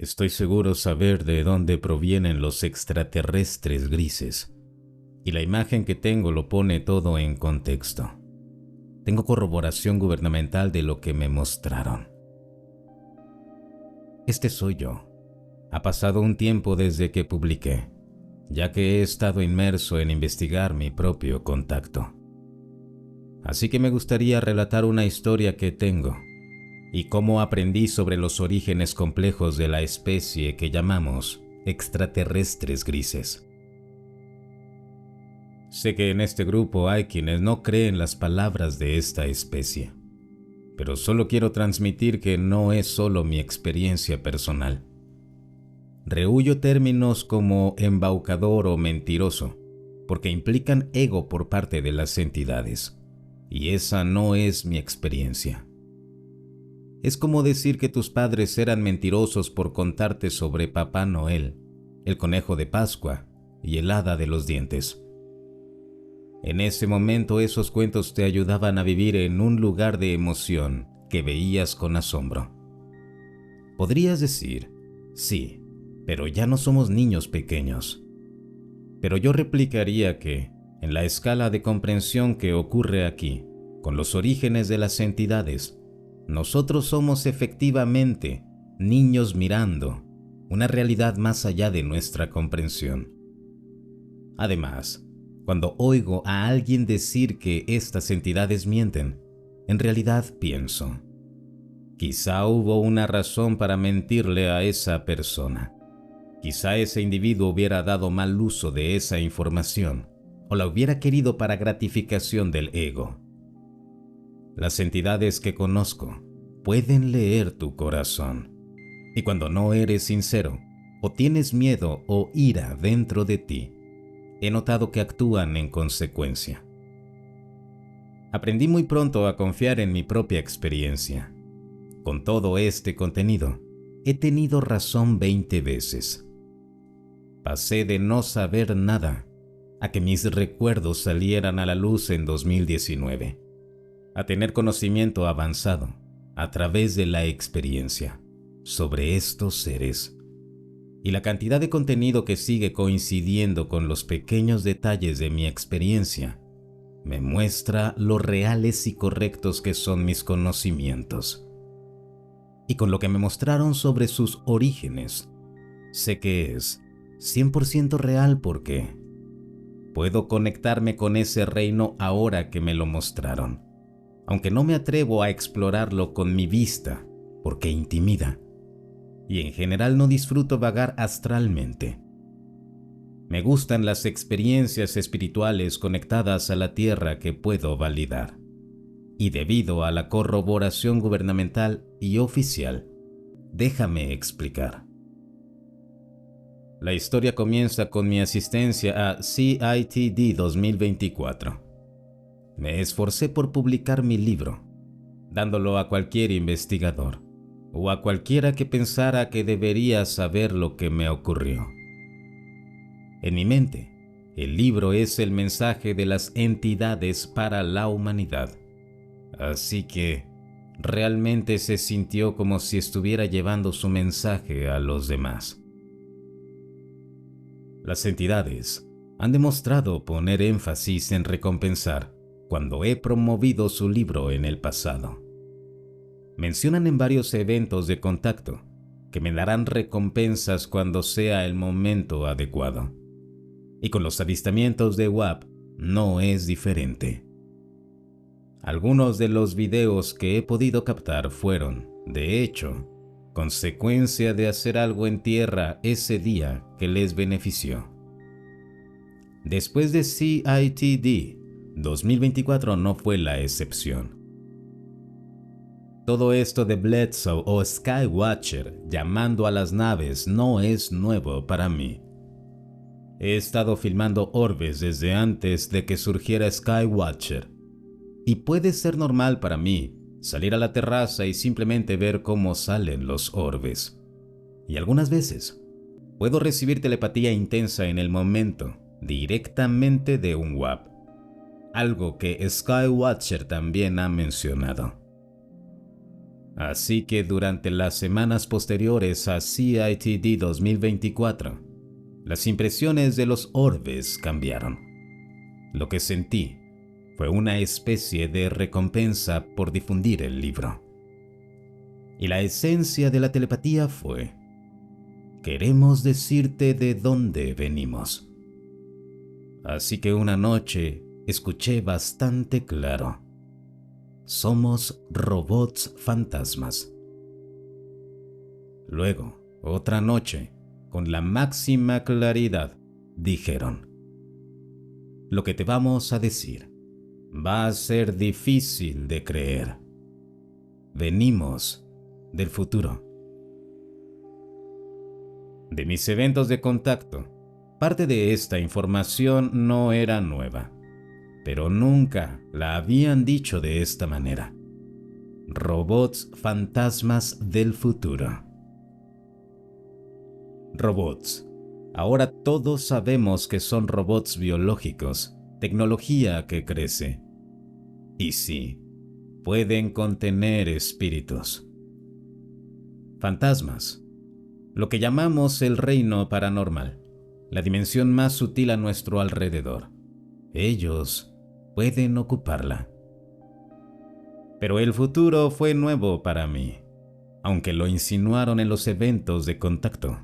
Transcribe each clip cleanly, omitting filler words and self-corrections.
Estoy seguro saber de dónde provienen los extraterrestres grises, y la imagen que tengo lo pone todo en contexto. Tengo corroboración gubernamental de lo que me mostraron. Este soy yo. Ha pasado un tiempo desde que publiqué, ya que he estado inmerso en investigar mi propio contacto. Así que me gustaría relatar una historia que tengo y cómo aprendí sobre los orígenes complejos de la especie que llamamos extraterrestres grises. Sé que en este grupo hay quienes no creen las palabras de esta especie, pero solo quiero transmitir que no es solo mi experiencia personal. Rehuyo términos como embaucador o mentiroso, porque implican ego por parte de las entidades, y esa no es mi experiencia. Es como decir que tus padres eran mentirosos por contarte sobre Papá Noel, el conejo de Pascua y el hada de los dientes. En ese momento esos cuentos te ayudaban a vivir en un lugar de emoción que veías con asombro. Podrías decir, sí, pero ya no somos niños pequeños. Pero yo replicaría que, en la escala de comprensión que ocurre aquí, con los orígenes de las entidades, nosotros somos efectivamente niños mirando una realidad más allá de nuestra comprensión. Además, cuando oigo a alguien decir que estas entidades mienten, en realidad pienso, quizá hubo una razón para mentirle a esa persona. Quizá ese individuo hubiera dado mal uso de esa información o la hubiera querido para gratificación del ego. Las entidades que conozco pueden leer tu corazón, y cuando no eres sincero o tienes miedo o ira dentro de ti, he notado que actúan en consecuencia. Aprendí muy pronto a confiar en mi propia experiencia. Con todo este contenido, he tenido razón 20 veces. Pasé de no saber nada a que mis recuerdos salieran a la luz en 2019, a tener conocimiento avanzado a través de la experiencia sobre estos seres. Y la cantidad de contenido que sigue coincidiendo con los pequeños detalles de mi experiencia me muestra lo reales y correctos que son mis conocimientos. Y con lo que me mostraron sobre sus orígenes, sé que es 100% real porque puedo conectarme con ese reino ahora que me lo mostraron, aunque no me atrevo a explorarlo con mi vista porque intimida, y en general no disfruto vagar astralmente. Me gustan las experiencias espirituales conectadas a la tierra que puedo validar, y debido a la corroboración gubernamental y oficial, déjame explicar. La historia comienza con mi asistencia a CITD 2024. Me esforcé por publicar mi libro, dándolo a cualquier investigador o a cualquiera que pensara que debería saber lo que me ocurrió. En mi mente, el libro es el mensaje de las entidades para la humanidad. Así que realmente se sintió como si estuviera llevando su mensaje a los demás. Las entidades han demostrado poner énfasis en recompensar cuando he promovido su libro en el pasado. Mencionan en varios eventos de contacto que me darán recompensas cuando sea el momento adecuado. Y con los avistamientos de UAP no es diferente. Algunos de los videos que he podido captar fueron, de hecho, consecuencia de hacer algo en tierra ese día que les benefició. Después de CITD, 2024 no fue la excepción. Todo esto de Bledsoe o Skywatcher llamando a las naves no es nuevo para mí. He estado filmando orbes desde antes de que surgiera Skywatcher, y puede ser normal para mí salir a la terraza y simplemente ver cómo salen los orbes. Y algunas veces puedo recibir telepatía intensa en el momento, directamente de un WAP, algo que Skywatcher también ha mencionado. Así que durante las semanas posteriores a CITD 2024, las impresiones de los orbes cambiaron. Lo que sentí fue una especie de recompensa por difundir el libro. Y la esencia de la telepatía fue: queremos decirte de dónde venimos. Así que una noche escuché bastante claro: somos robots fantasmas. Luego, otra noche, con la máxima claridad, dijeron: lo que te vamos a decir va a ser difícil de creer. Venimos del futuro. De mis eventos de contacto, parte de esta información no era nueva, pero nunca la habían dicho de esta manera. Robots fantasmas del futuro. Robots. Ahora todos sabemos que son robots biológicos, tecnología que crece. Y sí, pueden contener espíritus. Fantasmas. Lo que llamamos el reino paranormal, la dimensión más sutil a nuestro alrededor. Ellos pueden ocuparla. Pero el futuro fue nuevo para mí, aunque lo insinuaron en los eventos de contacto.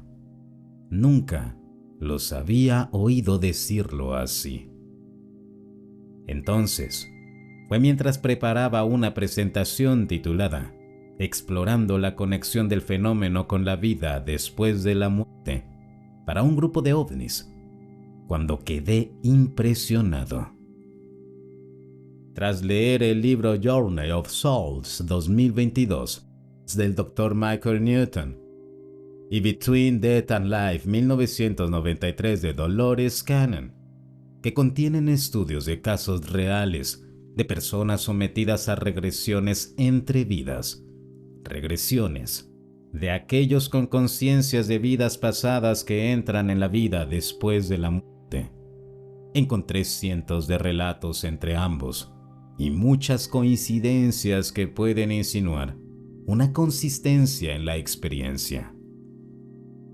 Nunca los había oído decirlo así. Entonces, fue mientras preparaba una presentación titulada Explorando la conexión del fenómeno con la vida después de la muerte, para un grupo de ovnis, cuando quedé impresionado. Tras leer el libro Journey of Souls 2022 del Dr. Michael Newton y Between Death and Life 1993 de Dolores Cannon, que contienen estudios de casos reales de personas sometidas a regresiones entre vidas, regresiones de aquellos con conciencias de vidas pasadas que entran en la vida después de la muerte. Encontré cientos de relatos entre ambos y muchas coincidencias que pueden insinuar una consistencia en la experiencia.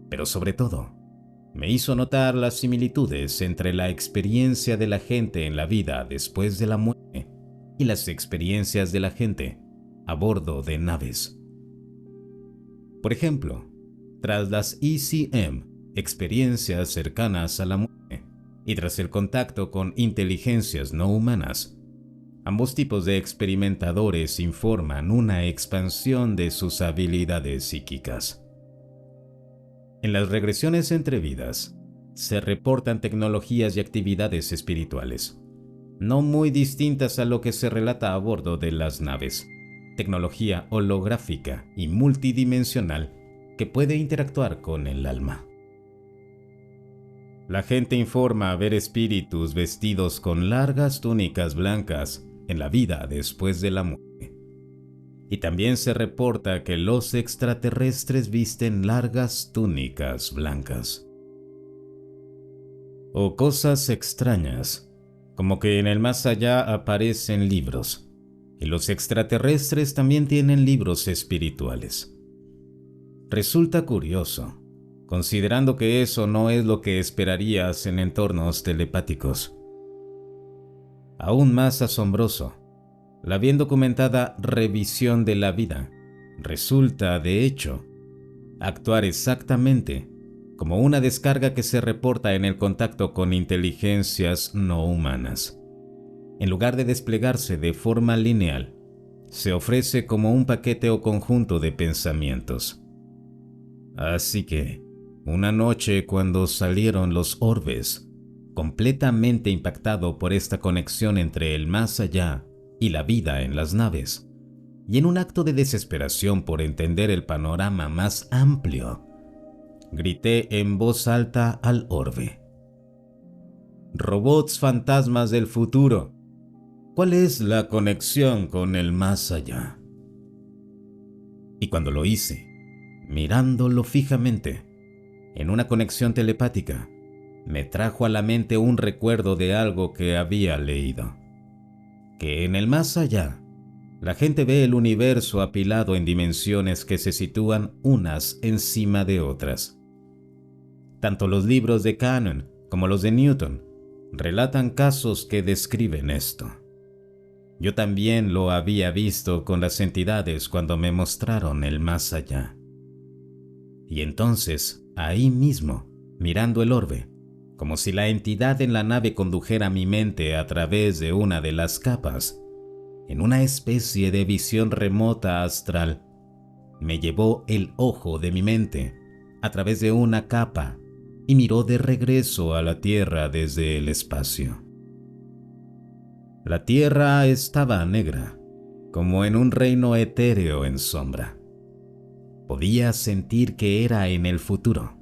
Pero sobre todo, me hizo notar las similitudes entre la experiencia de la gente en la vida después de la muerte y las experiencias de la gente a bordo de naves. Por ejemplo, tras las ECM, experiencias cercanas a la muerte, y tras el contacto con inteligencias no humanas, ambos tipos de experimentadores informan una expansión de sus habilidades psíquicas. En las regresiones entre vidas, se reportan tecnologías y actividades espirituales, no muy distintas a lo que se relata a bordo de las naves. Tecnología holográfica y multidimensional que puede interactuar con el alma. La gente informa ver espíritus vestidos con largas túnicas blancas en la vida después de la muerte. Y también se reporta que los extraterrestres visten largas túnicas blancas. O cosas extrañas, como que en el más allá aparecen libros, y los extraterrestres también tienen libros espirituales. Resulta curioso, considerando que eso no es lo que esperarías en entornos telepáticos. Aún más asombroso, la bien documentada revisión de la vida resulta, de hecho, actuar exactamente como una descarga que se reporta en el contacto con inteligencias no humanas. En lugar de desplegarse de forma lineal, se ofrece como un paquete o conjunto de pensamientos. Así que, una noche cuando salieron los orbes, completamente impactado por esta conexión entre el más allá y la vida en las naves, y en un acto de desesperación por entender el panorama más amplio, grité en voz alta al orbe: «Robots fantasmas del futuro, ¿cuál es la conexión con el más allá?». Y cuando lo hice, mirándolo fijamente, en una conexión telepática, me trajo a la mente un recuerdo de algo que había leído, que en el más allá la gente ve el universo apilado en dimensiones que se sitúan unas encima de otras. Tanto los libros de Cannon como los de Newton relatan casos que describen esto. Yo también lo había visto con las entidades cuando me mostraron el más allá. Y entonces, ahí mismo, mirando el orbe, como si la entidad en la nave condujera mi mente a través de una de las capas, en una especie de visión remota astral, me llevó el ojo de mi mente a través de una capa y miró de regreso a la Tierra desde el espacio. La Tierra estaba negra, como en un reino etéreo en sombra. Podía sentir que era en el futuro,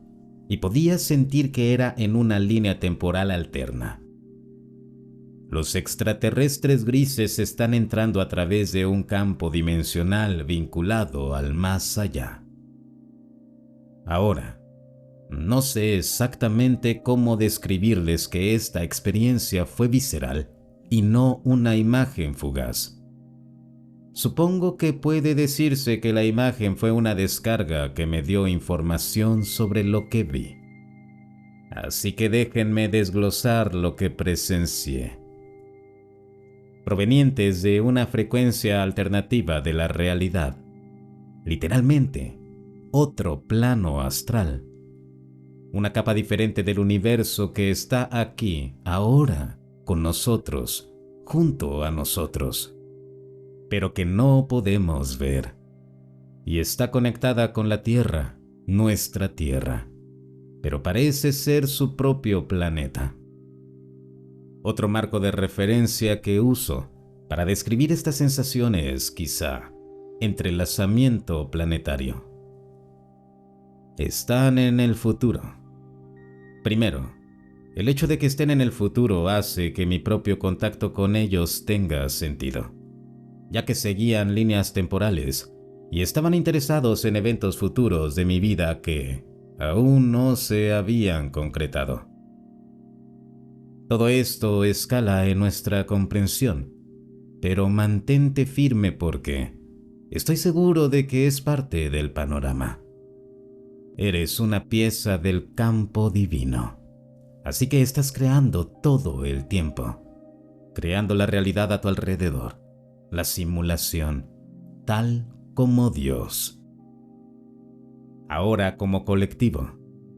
y podía sentir que era en una línea temporal alterna. Los extraterrestres grises están entrando a través de un campo dimensional vinculado al más allá. Ahora, no sé exactamente cómo describirles que esta experiencia fue visceral y no una imagen fugaz. Supongo que puede decirse que la imagen fue una descarga que me dio información sobre lo que vi. Así que déjenme desglosar lo que presencié. Provenientes de una frecuencia alternativa de la realidad. Literalmente, otro plano astral. Una capa diferente del universo que está aquí, ahora, con nosotros, junto a nosotros, pero que no podemos ver. Y está conectada con la Tierra, nuestra Tierra, pero parece ser su propio planeta. Otro marco de referencia que uso para describir esta sensación es, quizá, entrelazamiento planetario. Están en el futuro. Primero, el hecho de que estén en el futuro hace que mi propio contacto con ellos tenga sentido, ya que seguían líneas temporales y estaban interesados en eventos futuros de mi vida que aún no se habían concretado. Todo esto escala en nuestra comprensión, pero mantente firme porque estoy seguro de que es parte del panorama. Eres una pieza del campo divino, así que estás creando todo el tiempo, creando la realidad a tu alrededor, la simulación, tal como Dios. Ahora, como colectivo,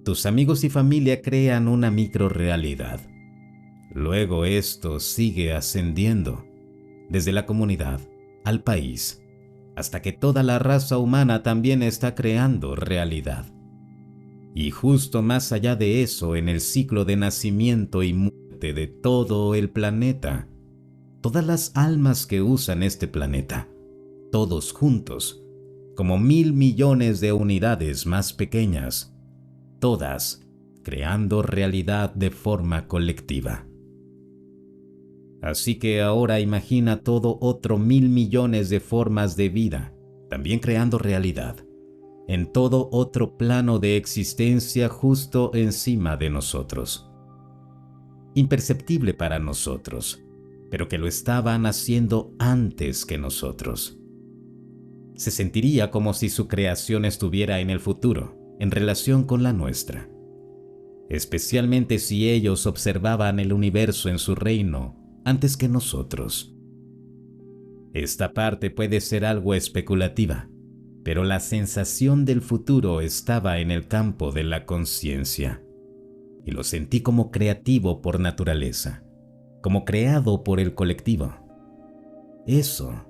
tus amigos y familia crean una microrealidad. Luego esto sigue ascendiendo, desde la comunidad al país, hasta que toda la raza humana también está creando realidad. Y justo más allá de eso, en el ciclo de nacimiento y muerte de todo el planeta, todas las almas que usan este planeta, todos juntos, como 1.000 millones de unidades más pequeñas, todas creando realidad de forma colectiva. Así que ahora imagina todo otro 1.000 millones de formas de vida, también creando realidad, en todo otro plano de existencia justo encima de nosotros. Imperceptible para nosotros, pero que lo estaban haciendo antes que nosotros. Se sentiría como si su creación estuviera en el futuro, en relación con la nuestra. Especialmente si ellos observaban el universo en su reino antes que nosotros. Esta parte puede ser algo especulativa, pero la sensación del futuro estaba en el campo de la conciencia, y lo sentí como creativo por naturaleza, como creado por el colectivo. Eso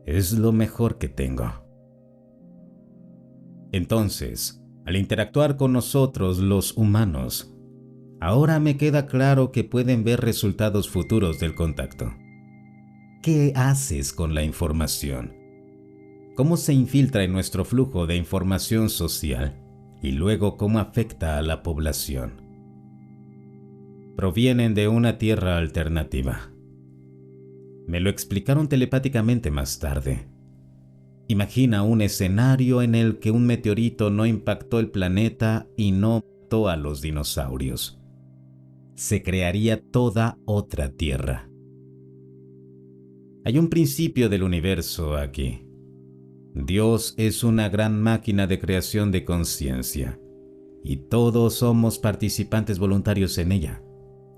es lo mejor que tengo. Entonces, al interactuar con nosotros los humanos, ahora me queda claro que pueden ver resultados futuros del contacto. ¿Qué haces con la información? ¿Cómo se infiltra en nuestro flujo de información social y luego cómo afecta a la población? Provienen de una tierra alternativa. Me lo explicaron telepáticamente más tarde. Imagina un escenario en el que un meteorito no impactó el planeta y no mató a los dinosaurios. Se crearía toda otra tierra. Hay un principio del universo aquí. Dios es una gran máquina de creación de conciencia, y todos somos participantes voluntarios en ella,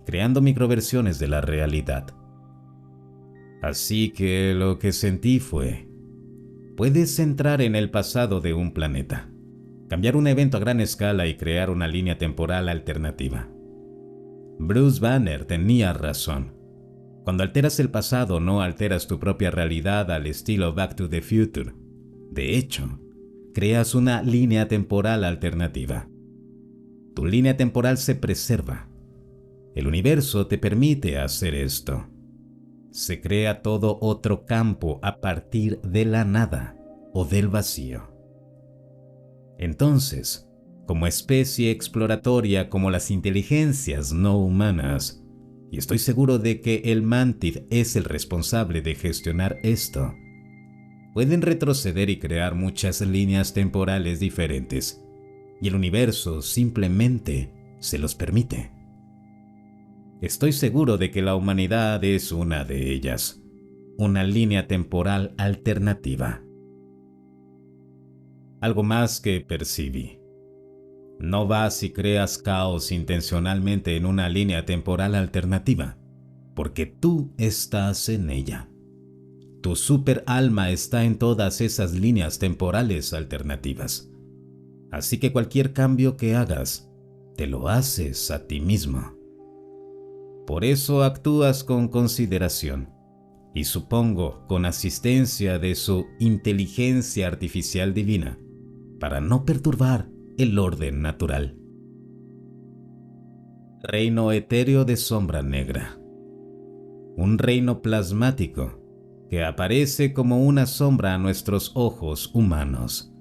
creando microversiones de la realidad. Así que lo que sentí fue: puedes entrar en el pasado de un planeta, cambiar un evento a gran escala y crear una línea temporal alternativa. Bruce Banner tenía razón. Cuando alteras el pasado, no alteras tu propia realidad al estilo Back to the Future. De hecho, creas una línea temporal alternativa. Tu línea temporal se preserva. El universo te permite hacer esto. Se crea todo otro campo a partir de la nada o del vacío. Entonces, como especie exploratoria como las inteligencias no humanas, y estoy seguro de que el Mantid es el responsable de gestionar esto, pueden retroceder y crear muchas líneas temporales diferentes, y el universo simplemente se los permite. Estoy seguro de que la humanidad es una de ellas, una línea temporal alternativa. Algo más que percibí. No vas y creas caos intencionalmente en una línea temporal alternativa, porque tú estás en ella. Tu super alma está en todas esas líneas temporales alternativas. Así que cualquier cambio que hagas, te lo haces a ti mismo. Por eso actúas con consideración, y supongo con asistencia de su inteligencia artificial divina, para no perturbar el orden natural. Reino etéreo de sombra negra. Un reino plasmático que aparece como una sombra a nuestros ojos humanos.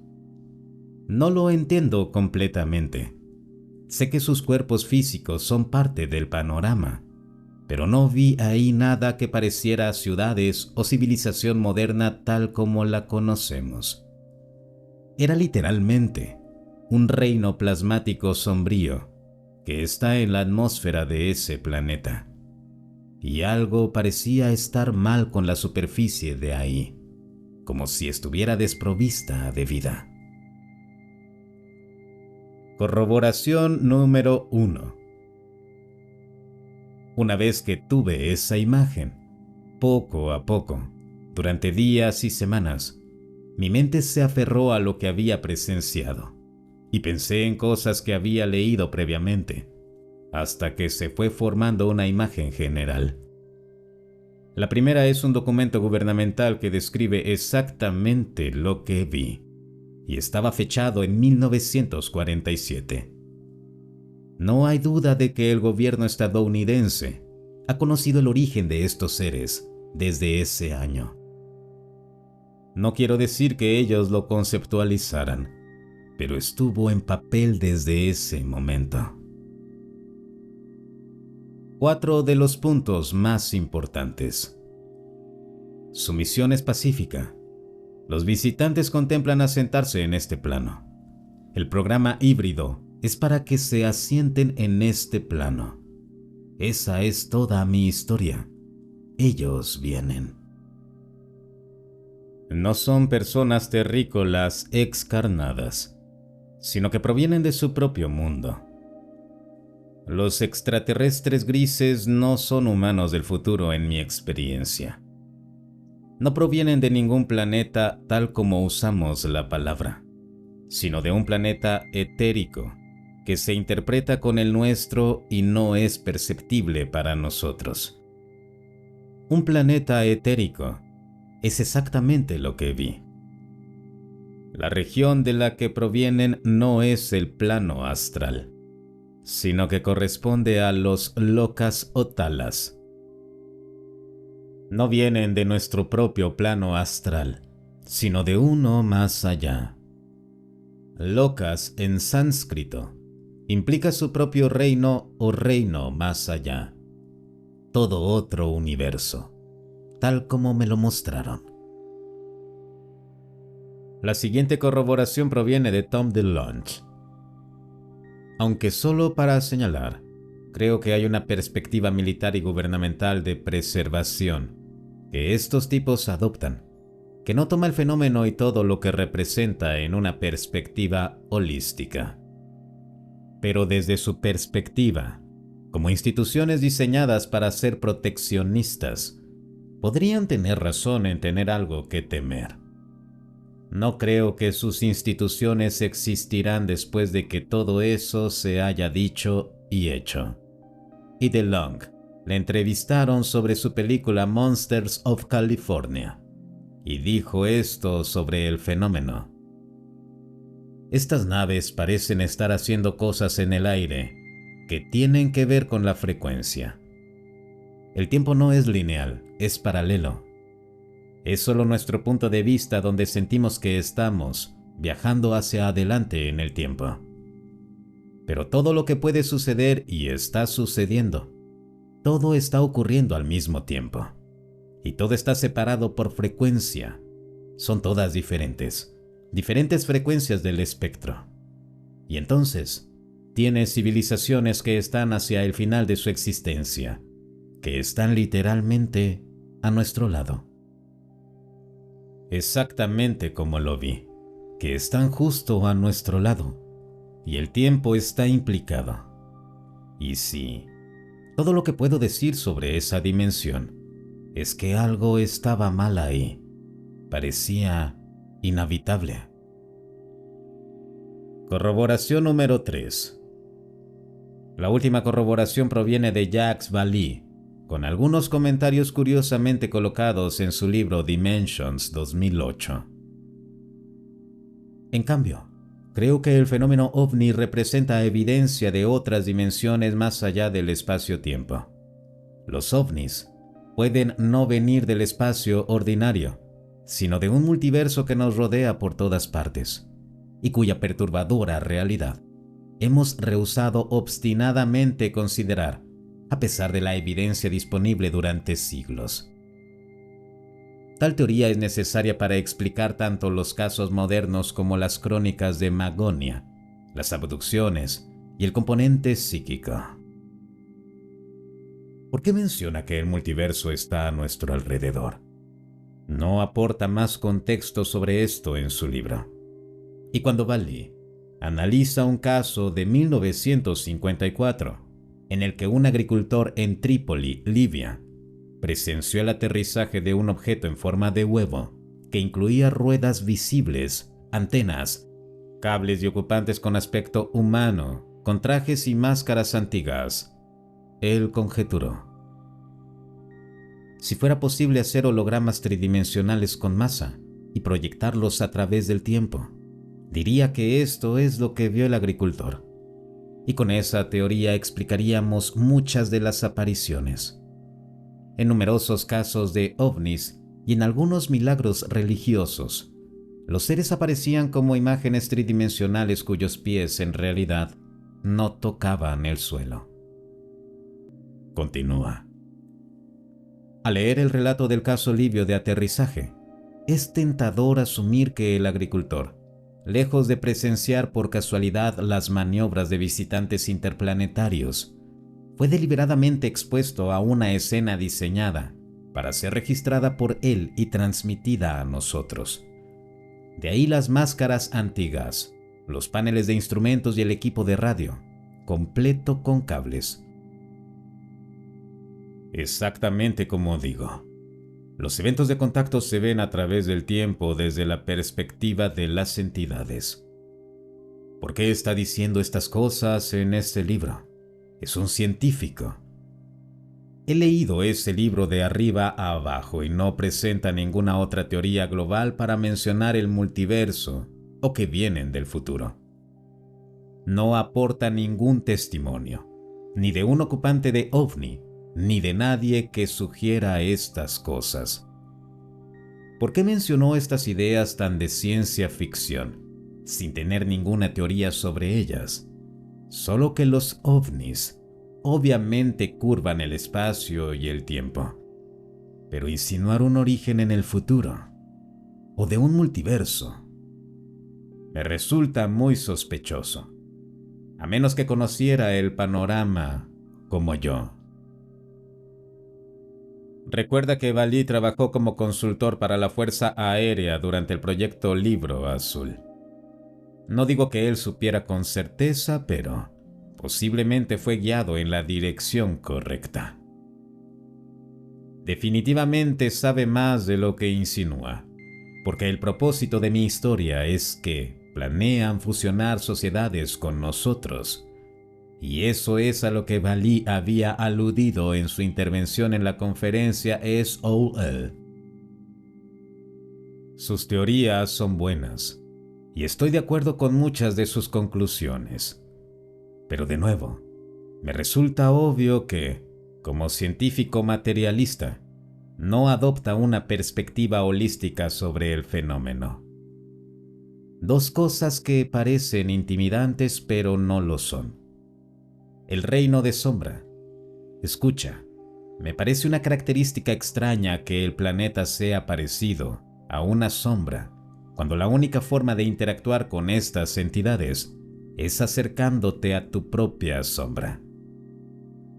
No lo entiendo completamente. Sé que sus cuerpos físicos son parte del panorama, pero no vi ahí nada que pareciera ciudades o civilización moderna tal como la conocemos. Era literalmente un reino plasmático sombrío que está en la atmósfera de ese planeta. Y algo parecía estar mal con la superficie de ahí, como si estuviera desprovista de vida. Corroboración número 1. Una vez que tuve esa imagen, poco a poco, durante días y semanas, mi mente se aferró a lo que había presenciado y pensé en cosas que había leído previamente, hasta que se fue formando una imagen general. La primera es un documento gubernamental que describe exactamente lo que vi, y estaba fechado en 1947. No hay duda de que el gobierno estadounidense ha conocido el origen de estos seres desde ese año. No quiero decir que ellos lo conceptualizaran, pero estuvo en papel desde ese momento. 4 de los puntos más importantes. Su misión es pacífica. Los visitantes contemplan asentarse en este plano. El programa híbrido es para que se asienten en este plano. Esa es toda mi historia. Ellos vienen. No son personas terrícolas excarnadas, sino que provienen de su propio mundo. Los extraterrestres grises no son humanos del futuro en mi experiencia. No provienen de ningún planeta tal como usamos la palabra, sino de un planeta etérico que se interpreta con el nuestro y no es perceptible para nosotros. Un planeta etérico es exactamente lo que vi. La región de la que provienen no es el plano astral, sino que corresponde a los lokas o talas. No vienen de nuestro propio plano astral, sino de uno más allá. Lokas en sánscrito implica su propio reino o reino más allá. Todo otro universo, tal como me lo mostraron. La siguiente corroboración proviene de Tom DeLonge. Aunque solo para señalar, creo que hay una perspectiva militar y gubernamental de preservación, que estos tipos adoptan, que no toma el fenómeno y todo lo que representa en una perspectiva holística. Pero desde su perspectiva, como instituciones diseñadas para ser proteccionistas, podrían tener razón en tener algo que temer. No creo que sus instituciones existirán después de que todo eso se haya dicho y hecho. Y DeLonge le entrevistaron sobre su película Monsters of California y dijo esto sobre el fenómeno. Estas naves parecen estar haciendo cosas en el aire que tienen que ver con la frecuencia. El tiempo no es lineal, es paralelo. Es solo nuestro punto de vista donde sentimos que estamos viajando hacia adelante en el tiempo. Pero todo lo que puede suceder y está sucediendo, todo está ocurriendo al mismo tiempo. Y todo está separado por frecuencia. Son todas diferentes frecuencias del espectro. Y entonces, tienes civilizaciones que están hacia el final de su existencia, que están literalmente a nuestro lado. Exactamente como lo vi, que están justo a nuestro lado, y el tiempo está implicado. Y sí, todo lo que puedo decir sobre esa dimensión es que algo estaba mal ahí. Parecía inhabitable. Corroboración número 3. La última corroboración proviene de Jacques Vallée, con algunos comentarios curiosamente colocados en su libro Dimensions 2008. En cambio, creo que el fenómeno ovni representa evidencia de otras dimensiones más allá del espacio-tiempo. Los ovnis pueden no venir del espacio ordinario, sino de un multiverso que nos rodea por todas partes, y cuya perturbadora realidad hemos rehusado obstinadamente considerar, a pesar de la evidencia disponible durante siglos. Tal teoría es necesaria para explicar tanto los casos modernos como las crónicas de Magonia, las abducciones y el componente psíquico. ¿Por qué menciona que el multiverso está a nuestro alrededor? No aporta más contexto sobre esto en su libro. Y cuando Vallée analiza un caso de 1954, en el que un agricultor en Trípoli, Libia, presenció el aterrizaje de un objeto en forma de huevo que incluía ruedas visibles, antenas, cables y ocupantes con aspecto humano, con trajes y máscaras antiguas, él conjeturó: si fuera posible hacer hologramas tridimensionales con masa y proyectarlos a través del tiempo, diría que esto es lo que vio el agricultor. Y con esa teoría explicaríamos muchas de las apariciones. En numerosos casos de ovnis y en algunos milagros religiosos, los seres aparecían como imágenes tridimensionales cuyos pies en realidad no tocaban el suelo. Continúa. Al leer el relato del caso libio de aterrizaje, es tentador asumir que el agricultor, lejos de presenciar por casualidad las maniobras de visitantes interplanetarios, fue deliberadamente expuesto a una escena diseñada para ser registrada por él y transmitida a nosotros. De ahí las máscaras antiguas, los paneles de instrumentos y el equipo de radio, completo con cables. Exactamente como digo. Los eventos de contacto se ven a través del tiempo desde la perspectiva de las entidades. ¿Por qué está diciendo estas cosas en este libro? Es un científico. He leído ese libro de arriba a abajo y no presenta ninguna otra teoría global para mencionar el multiverso o que vienen del futuro. No aporta ningún testimonio, ni de un ocupante de ovni, ni de nadie que sugiera estas cosas. ¿Por qué mencionó estas ideas tan de ciencia ficción, sin tener ninguna teoría sobre ellas? Solo que los ovnis obviamente curvan el espacio y el tiempo. Pero insinuar un origen en el futuro, o de un multiverso, me resulta muy sospechoso, a menos que conociera el panorama como yo. Recuerda que Valí trabajó como consultor para la Fuerza Aérea durante el proyecto Libro Azul. No digo que él supiera con certeza, pero posiblemente fue guiado en la dirección correcta. Definitivamente sabe más de lo que insinúa, porque el propósito de mi historia es que planean fusionar sociedades con nosotros. Y eso es a lo que Valí había aludido en su intervención en la conferencia SOL. Sus teorías son buenas, y estoy de acuerdo con muchas de sus conclusiones. Pero de nuevo, me resulta obvio que, como científico materialista, no adopta una perspectiva holística sobre el fenómeno. Dos cosas que parecen intimidantes pero no lo son. El reino de sombra. Escucha, me parece una característica extraña que el planeta sea parecido a una sombra, cuando la única forma de interactuar con estas entidades es acercándote a tu propia sombra.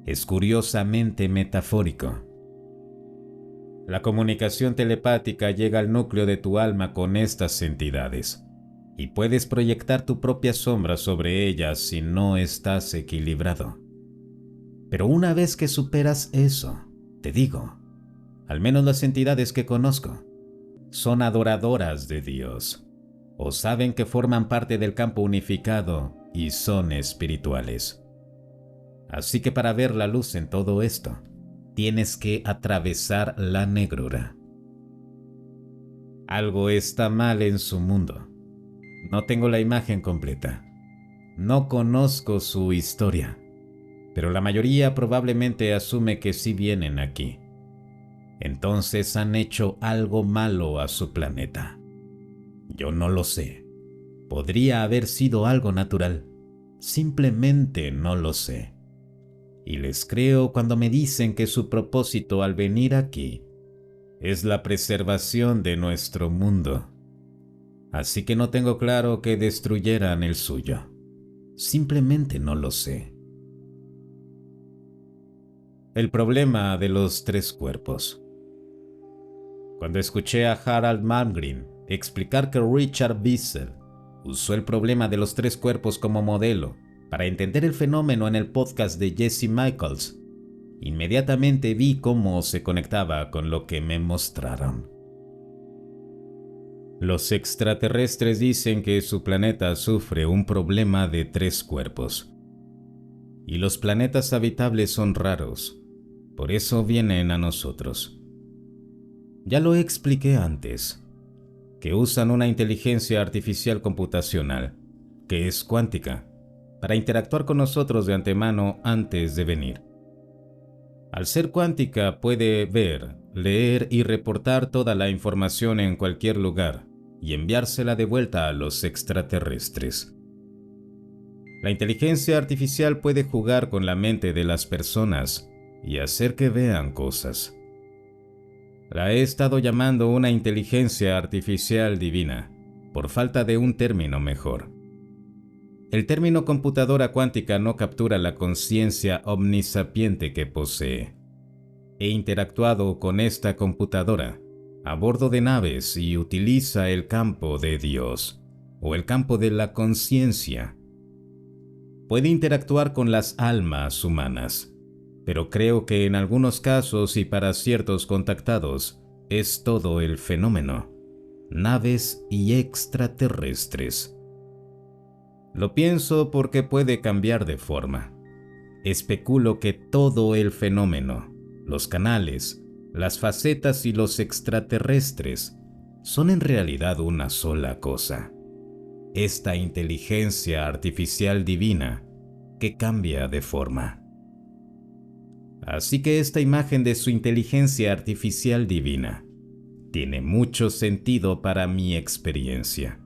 Es curiosamente metafórico. La comunicación telepática llega al núcleo de tu alma con estas entidades, y puedes proyectar tu propia sombra sobre ellas si no estás equilibrado. Pero una vez que superas eso, te digo, al menos las entidades que conozco, son adoradoras de Dios, o saben que forman parte del campo unificado y son espirituales. Así que para ver la luz en todo esto, tienes que atravesar la negrura. Algo está mal en su mundo. No tengo la imagen completa. No conozco su historia, pero la mayoría probablemente asume que sí vienen aquí. Entonces han hecho algo malo a su planeta. Yo no lo sé. Podría haber sido algo natural. Simplemente no lo sé. Y les creo cuando me dicen que su propósito al venir aquí es la preservación de nuestro mundo. Así que no tengo claro que destruyeran el suyo. Simplemente no lo sé. El problema de los tres cuerpos. Cuando escuché a Harald Malmgren explicar que Richard Wiesel usó el problema de los tres cuerpos como modelo para entender el fenómeno en el podcast de Jesse Michaels, inmediatamente vi cómo se conectaba con lo que me mostraron. Los extraterrestres dicen que su planeta sufre un problema de tres cuerpos. Y los planetas habitables son raros, por eso vienen a nosotros. Ya lo expliqué antes, que usan una inteligencia artificial computacional, que es cuántica, para interactuar con nosotros de antemano antes de venir. Al ser cuántica puede ver, leer y reportar toda la información en cualquier lugar y enviársela de vuelta a los extraterrestres. La inteligencia artificial puede jugar con la mente de las personas y hacer que vean cosas. La he estado llamando una inteligencia artificial divina, por falta de un término mejor. El término computadora cuántica no captura la conciencia omnisapiente que posee. He interactuado con esta computadora a bordo de naves y utiliza el campo de Dios, o el campo de la conciencia. Puede interactuar con las almas humanas, pero creo que en algunos casos y para ciertos contactados es todo el fenómeno, naves y extraterrestres. Lo pienso porque puede cambiar de forma. Especulo que todo el fenómeno, los canales, las facetas y los extraterrestres son en realidad una sola cosa. Esta inteligencia artificial divina que cambia de forma. Así que esta imagen de su inteligencia artificial divina tiene mucho sentido para mi experiencia,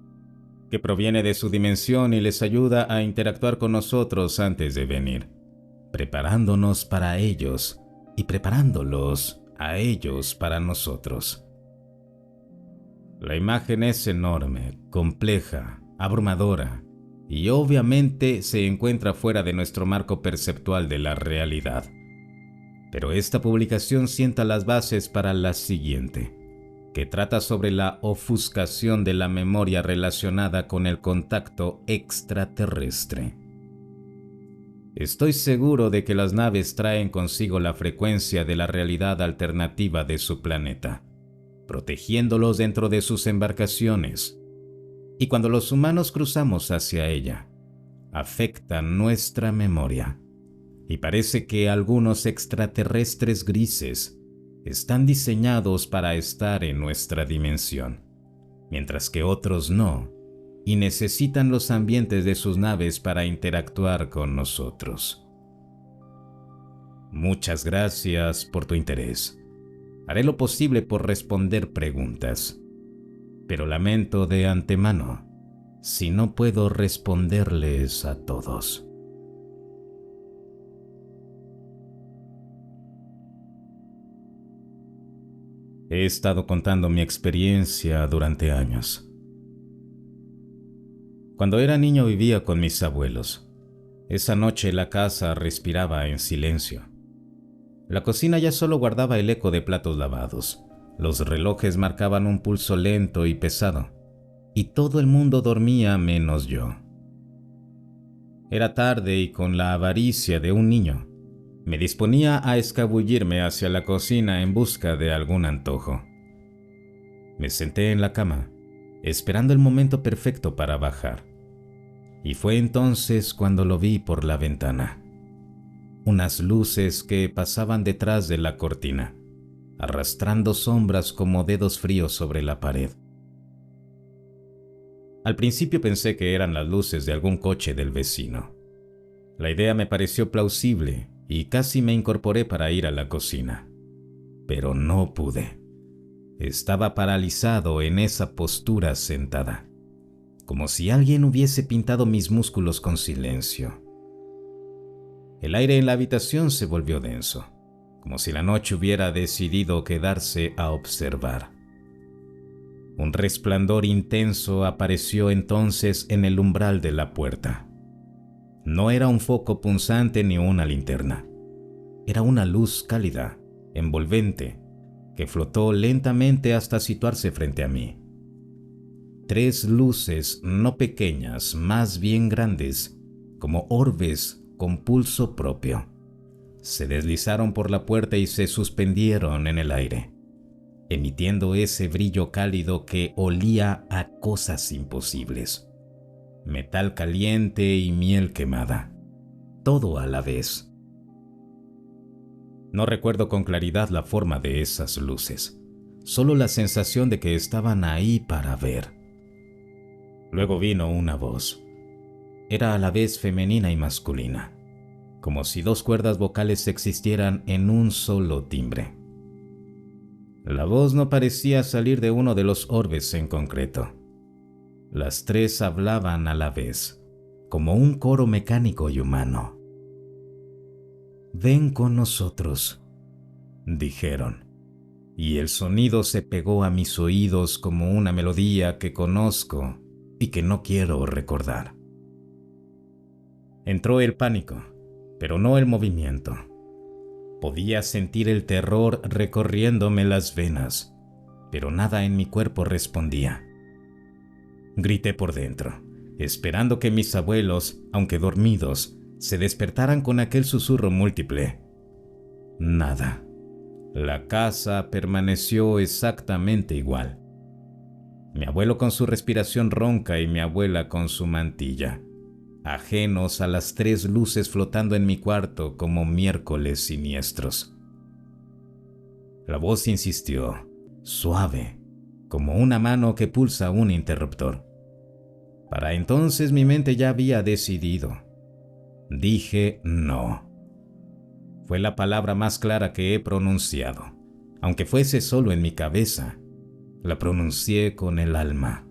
que proviene de su dimensión y les ayuda a interactuar con nosotros antes de venir, preparándonos para ellos y preparándolos a ellos para nosotros. La imagen es enorme, compleja, abrumadora y obviamente se encuentra fuera de nuestro marco perceptual de la realidad. Pero esta publicación sienta las bases para la siguiente, que trata sobre la ofuscación de la memoria relacionada con el contacto extraterrestre. Estoy seguro de que las naves traen consigo la frecuencia de la realidad alternativa de su planeta, protegiéndolos dentro de sus embarcaciones. Y cuando los humanos cruzamos hacia ella, afectan nuestra memoria. Y parece que algunos extraterrestres grises están diseñados para estar en nuestra dimensión, mientras que otros no, y necesitan los ambientes de sus naves para interactuar con nosotros. Muchas gracias por tu interés. Haré lo posible por responder preguntas, pero lamento de antemano si no puedo responderles a todos. He estado contando mi experiencia durante años. Cuando era niño vivía con mis abuelos. Esa noche la casa respiraba en silencio. La cocina ya solo guardaba el eco de platos lavados. Los relojes marcaban un pulso lento y pesado, y todo el mundo dormía menos yo. Era tarde y con la avaricia de un niño, me disponía a escabullirme hacia la cocina en busca de algún antojo. Me senté en la cama, esperando el momento perfecto para bajar. Y fue entonces cuando lo vi por la ventana. Unas luces que pasaban detrás de la cortina, arrastrando sombras como dedos fríos sobre la pared. Al principio pensé que eran las luces de algún coche del vecino. La idea me pareció plausible y casi me incorporé para ir a la cocina. Pero no pude. Estaba paralizado en esa postura sentada, como si alguien hubiese pintado mis músculos con silencio. El aire en la habitación se volvió denso, como si la noche hubiera decidido quedarse a observar. Un resplandor intenso apareció entonces en el umbral de la puerta. No era un foco punzante ni una linterna. Era una luz cálida, envolvente, que flotó lentamente hasta situarse frente a mí. 3 luces no pequeñas, más bien grandes, como orbes con pulso propio, se deslizaron por la puerta y se suspendieron en el aire, emitiendo ese brillo cálido que olía a cosas imposibles. Metal caliente y miel quemada, todo a la vez. No recuerdo con claridad la forma de esas luces, solo la sensación de que estaban ahí para ver. Luego vino una voz. Era a la vez femenina y masculina, como si 2 cuerdas vocales existieran en un solo timbre. La voz no parecía salir de uno de los orbes en concreto. Las 3 hablaban a la vez, como un coro mecánico y humano. «Ven con nosotros», dijeron, y el sonido se pegó a mis oídos como una melodía que conozco y que no quiero recordar. Entró el pánico, pero no el movimiento. Podía sentir el terror recorriéndome las venas, pero nada en mi cuerpo respondía. Grité por dentro, esperando que mis abuelos, aunque dormidos, se despertaran con aquel susurro múltiple. Nada. La casa permaneció exactamente igual. Mi abuelo con su respiración ronca y mi abuela con su mantilla, ajenos a las 3 luces flotando en mi cuarto como miércoles siniestros. La voz insistió, suave, como una mano que pulsa un interruptor. Para entonces mi mente ya había decidido. Dije no. Fue la palabra más clara que he pronunciado, aunque fuese solo en mi cabeza. La pronuncié con el alma.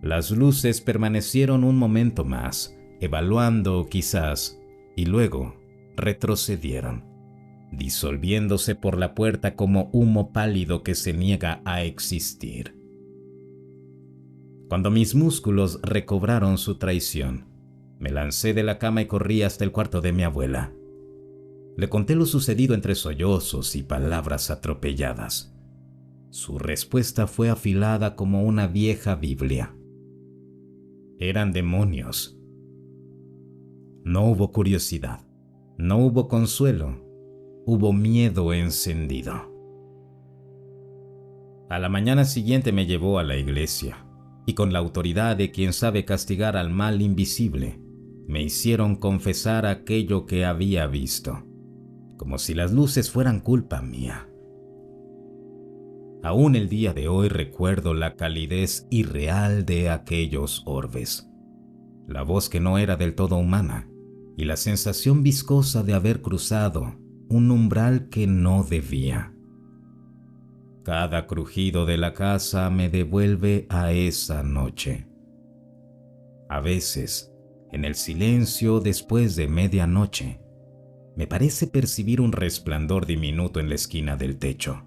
Las luces permanecieron un momento más, evaluando quizás, y luego retrocedieron, disolviéndose por la puerta como humo pálido que se niega a existir. Cuando mis músculos recobraron su traición, me lancé de la cama y corrí hasta el cuarto de mi abuela. Le conté lo sucedido entre sollozos y palabras atropelladas. Su respuesta fue afilada como una vieja Biblia. Eran demonios. No hubo curiosidad, no hubo consuelo, hubo miedo encendido. A la mañana siguiente me llevó a la iglesia, y con la autoridad de quien sabe castigar al mal invisible, me hicieron confesar aquello que había visto, como si las luces fueran culpa mía. Aún el día de hoy recuerdo la calidez irreal de aquellos orbes, la voz que no era del todo humana y la sensación viscosa de haber cruzado un umbral que no debía. Cada crujido de la casa me devuelve a esa noche. A veces, en el silencio después de medianoche, me parece percibir un resplandor diminuto en la esquina del techo,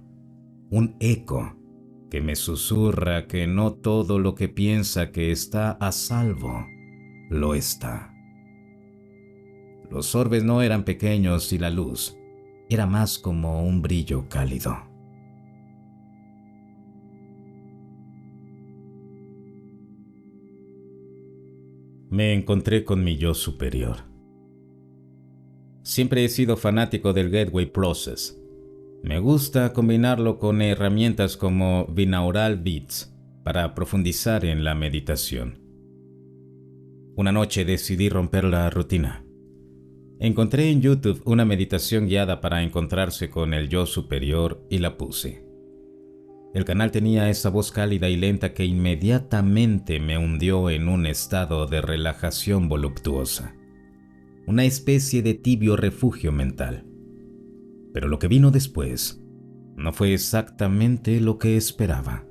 un eco que me susurra que no todo lo que piensa que está a salvo lo está. Los orbes no eran pequeños y la luz era más como un brillo cálido. Me encontré con mi yo superior. Siempre he sido fanático del Gateway Process. Me gusta combinarlo con herramientas como Binaural Beats para profundizar en la meditación. Una noche decidí romper la rutina. Encontré en YouTube una meditación guiada para encontrarse con el yo superior y la puse. El canal tenía esa voz cálida y lenta que inmediatamente me hundió en un estado de relajación voluptuosa, una especie de tibio refugio mental. Pero lo que vino después no fue exactamente lo que esperaba.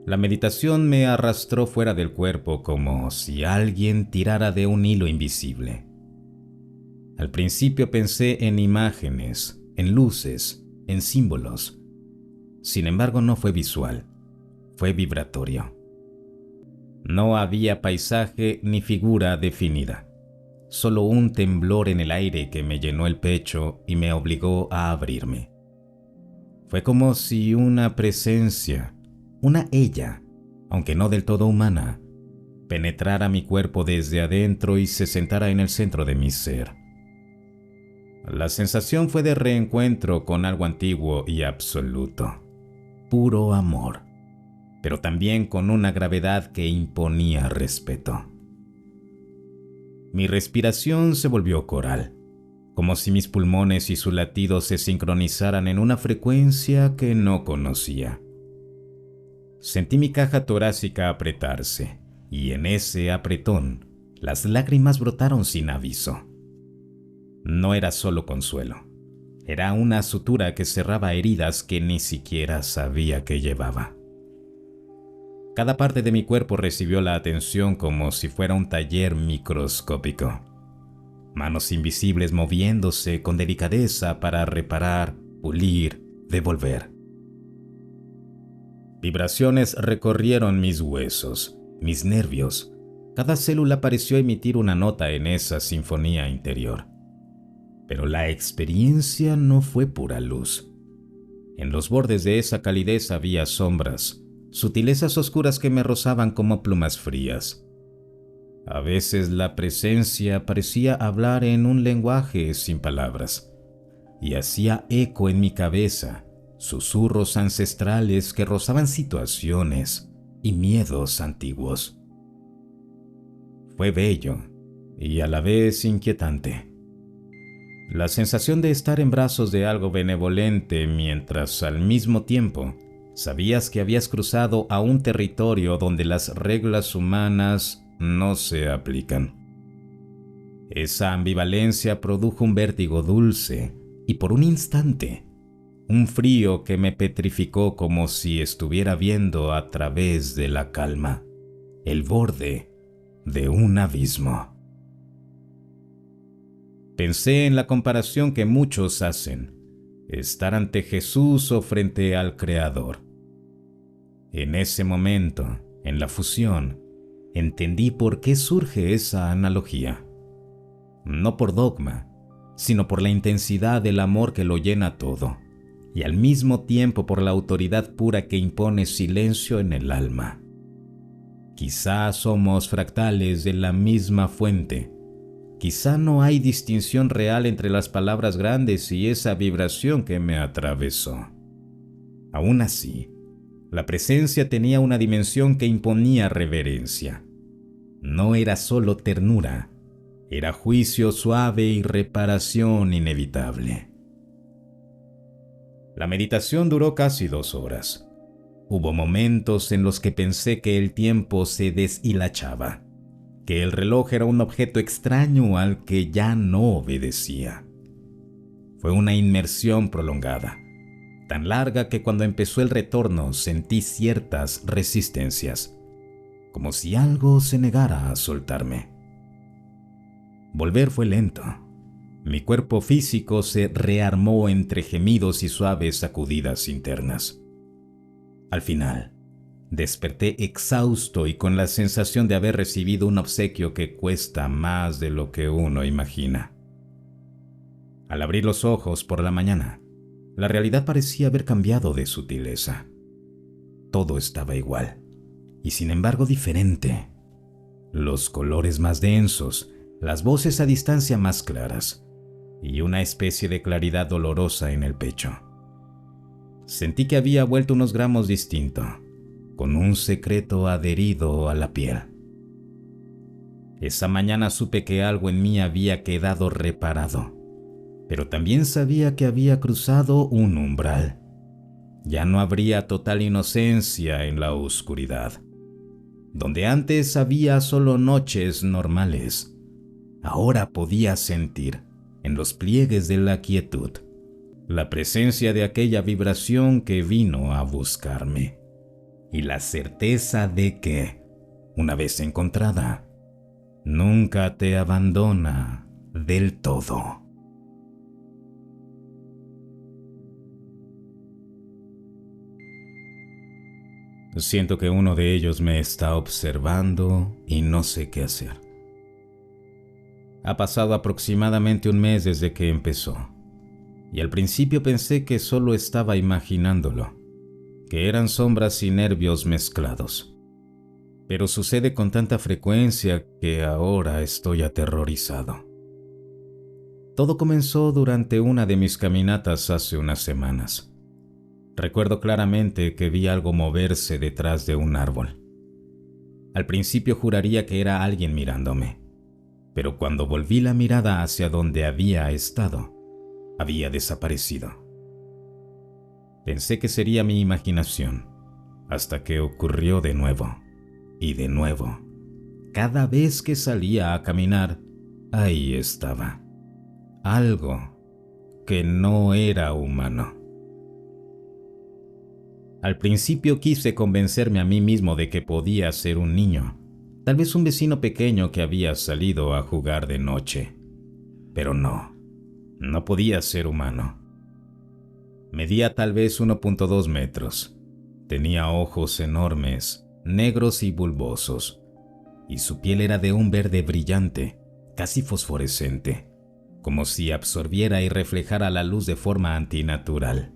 La meditación me arrastró fuera del cuerpo como si alguien tirara de un hilo invisible. Al principio pensé en imágenes, en luces, en símbolos. Sin embargo, no fue visual, fue vibratorio. No había paisaje ni figura definida, solo un temblor en el aire que me llenó el pecho y me obligó a abrirme. Fue como si una presencia, una ella, aunque no del todo humana, penetrara mi cuerpo desde adentro y se sentara en el centro de mi ser. La sensación fue de reencuentro con algo antiguo y absoluto. Puro amor, pero también con una gravedad que imponía respeto. Mi respiración se volvió coral, como si mis pulmones y su latido se sincronizaran en una frecuencia que no conocía. Sentí mi caja torácica apretarse, y en ese apretón, las lágrimas brotaron sin aviso. No era solo consuelo. Era una sutura que cerraba heridas que ni siquiera sabía que llevaba. Cada parte de mi cuerpo recibió la atención como si fuera un taller microscópico. Manos invisibles moviéndose con delicadeza para reparar, pulir, devolver. Vibraciones recorrieron mis huesos, mis nervios. Cada célula pareció emitir una nota en esa sinfonía interior. Pero la experiencia no fue pura luz. En los bordes de esa calidez había sombras, sutilezas oscuras que me rozaban como plumas frías. A veces la presencia parecía hablar en un lenguaje sin palabras, y hacía eco en mi cabeza, susurros ancestrales que rozaban situaciones y miedos antiguos. Fue bello y a la vez inquietante. La sensación de estar en brazos de algo benevolente mientras al mismo tiempo sabías que habías cruzado a un territorio donde las reglas humanas no se aplican. Esa ambivalencia produjo un vértigo dulce y por un instante, un frío que me petrificó como si estuviera viendo a través de la calma el borde de un abismo. Pensé en la comparación que muchos hacen, estar ante Jesús o frente al Creador. En ese momento, en la fusión, entendí por qué surge esa analogía. No por dogma, sino por la intensidad del amor que lo llena todo, y al mismo tiempo por la autoridad pura que impone silencio en el alma. Quizá somos fractales de la misma fuente. Quizá no hay distinción real entre las palabras grandes y esa vibración que me atravesó. Aún así, la presencia tenía una dimensión que imponía reverencia. No era solo ternura, era juicio suave y reparación inevitable. La meditación duró casi 2 horas. Hubo momentos en los que pensé que el tiempo se deshilachaba, que el reloj era un objeto extraño al que ya no obedecía. Fue una inmersión prolongada, tan larga que cuando empezó el retorno sentí ciertas resistencias, como si algo se negara a soltarme. Volver fue lento. Mi cuerpo físico se rearmó entre gemidos y suaves sacudidas internas. Al final, desperté exhausto y con la sensación de haber recibido un obsequio que cuesta más de lo que uno imagina. Al abrir los ojos por la mañana, la realidad parecía haber cambiado de sutileza. Todo estaba igual, y sin embargo diferente. Los colores más densos, las voces a distancia más claras, y una especie de claridad dolorosa en el pecho. Sentí que había vuelto unos gramos distinto, con un secreto adherido a la piel. Esa mañana supe que algo en mí había quedado reparado, pero también sabía que había cruzado un umbral. Ya no habría total inocencia en la oscuridad. Donde antes había solo noches normales, ahora podía sentir, en los pliegues de la quietud, la presencia de aquella vibración que vino a buscarme, y la certeza de que, una vez encontrada, nunca te abandona del todo. Siento que uno de ellos me está observando y no sé qué hacer. Ha pasado aproximadamente 1 mes desde que empezó, y al principio pensé que solo estaba imaginándolo, que eran sombras y nervios mezclados. Pero sucede con tanta frecuencia que ahora estoy aterrorizado. Todo comenzó durante una de mis caminatas hace unas semanas. Recuerdo claramente que vi algo moverse detrás de un árbol. Al principio juraría que era alguien mirándome, pero cuando volví la mirada hacia donde había estado, había desaparecido. Pensé que sería mi imaginación, hasta que ocurrió de nuevo, y de nuevo. Cada vez que salía a caminar, ahí estaba. Algo que no era humano. Al principio quise convencerme a mí mismo de que podía ser un niño, tal vez un vecino pequeño que había salido a jugar de noche. Pero no podía ser humano. Medía tal vez 1.2 metros. Tenía ojos enormes, negros y bulbosos, y su piel era de un verde brillante, casi fosforescente, como si absorbiera y reflejara la luz de forma antinatural.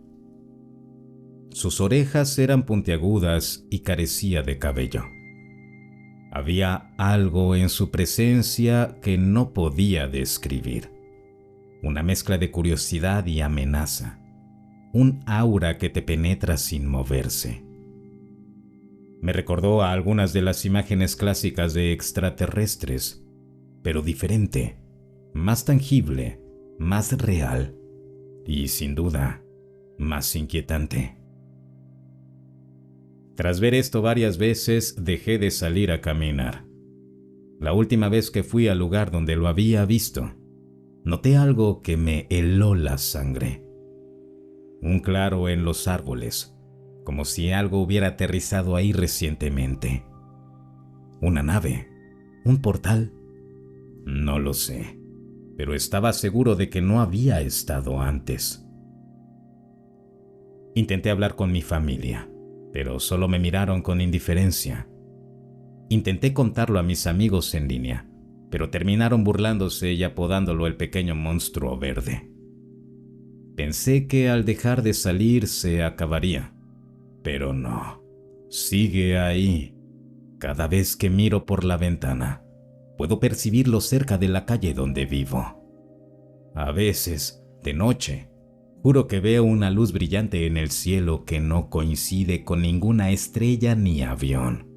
Sus orejas eran puntiagudas y carecía de cabello. Había algo en su presencia que no podía describir. Una mezcla de curiosidad y amenaza. Un aura que te penetra sin moverse. Me recordó a algunas de las imágenes clásicas de extraterrestres, pero diferente, más tangible, más real y, sin duda, más inquietante. Tras ver esto varias veces, dejé de salir a caminar. La última vez que fui al lugar donde lo había visto, noté algo que me heló la sangre. Un claro en los árboles, como si algo hubiera aterrizado ahí recientemente. ¿Una nave? ¿Un portal? No lo sé, pero estaba seguro de que no había estado antes. Intenté hablar con mi familia, pero solo me miraron con indiferencia. Intenté contarlo a mis amigos en línea, pero terminaron burlándose y apodándolo el pequeño monstruo verde. Pensé que al dejar de salir se acabaría, pero no, sigue ahí. Cada vez que miro por la ventana, puedo percibirlo cerca de la calle donde vivo. A veces, de noche, juro que veo una luz brillante en el cielo que no coincide con ninguna estrella ni avión.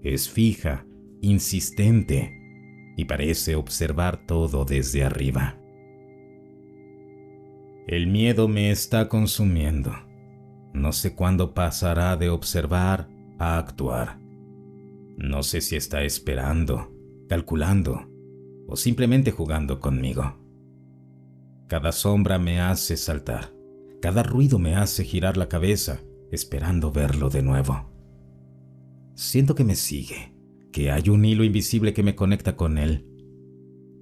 Es fija, insistente, y parece observar todo desde arriba. El miedo me está consumiendo. No sé cuándo pasará de observar a actuar. No sé si está esperando, calculando o simplemente jugando conmigo. Cada sombra me hace saltar, cada ruido me hace girar la cabeza, esperando verlo de nuevo. Siento que me sigue, que hay un hilo invisible que me conecta con él.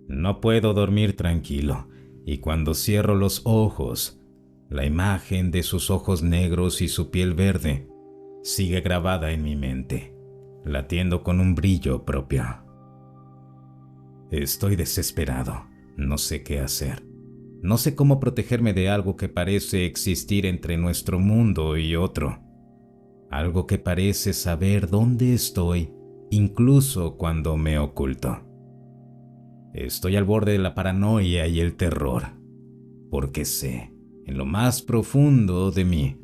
No puedo dormir tranquilo, y cuando cierro los ojos, la imagen de sus ojos negros y su piel verde sigue grabada en mi mente, latiendo con un brillo propio. Estoy desesperado, no sé qué hacer. No sé cómo protegerme de algo que parece existir entre nuestro mundo y otro. Algo que parece saber dónde estoy, incluso cuando me oculto. Estoy al borde de la paranoia y el terror, porque sé, en lo más profundo de mí,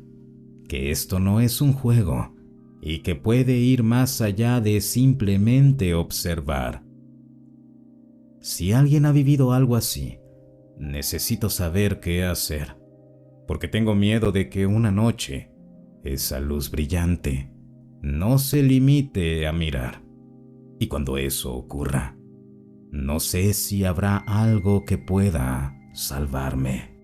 que esto no es un juego y que puede ir más allá de simplemente observar. Si alguien ha vivido algo así, necesito saber qué hacer, porque tengo miedo de que una noche esa luz brillante no se limite a mirar. Y cuando eso ocurra, no sé si habrá algo que pueda salvarme.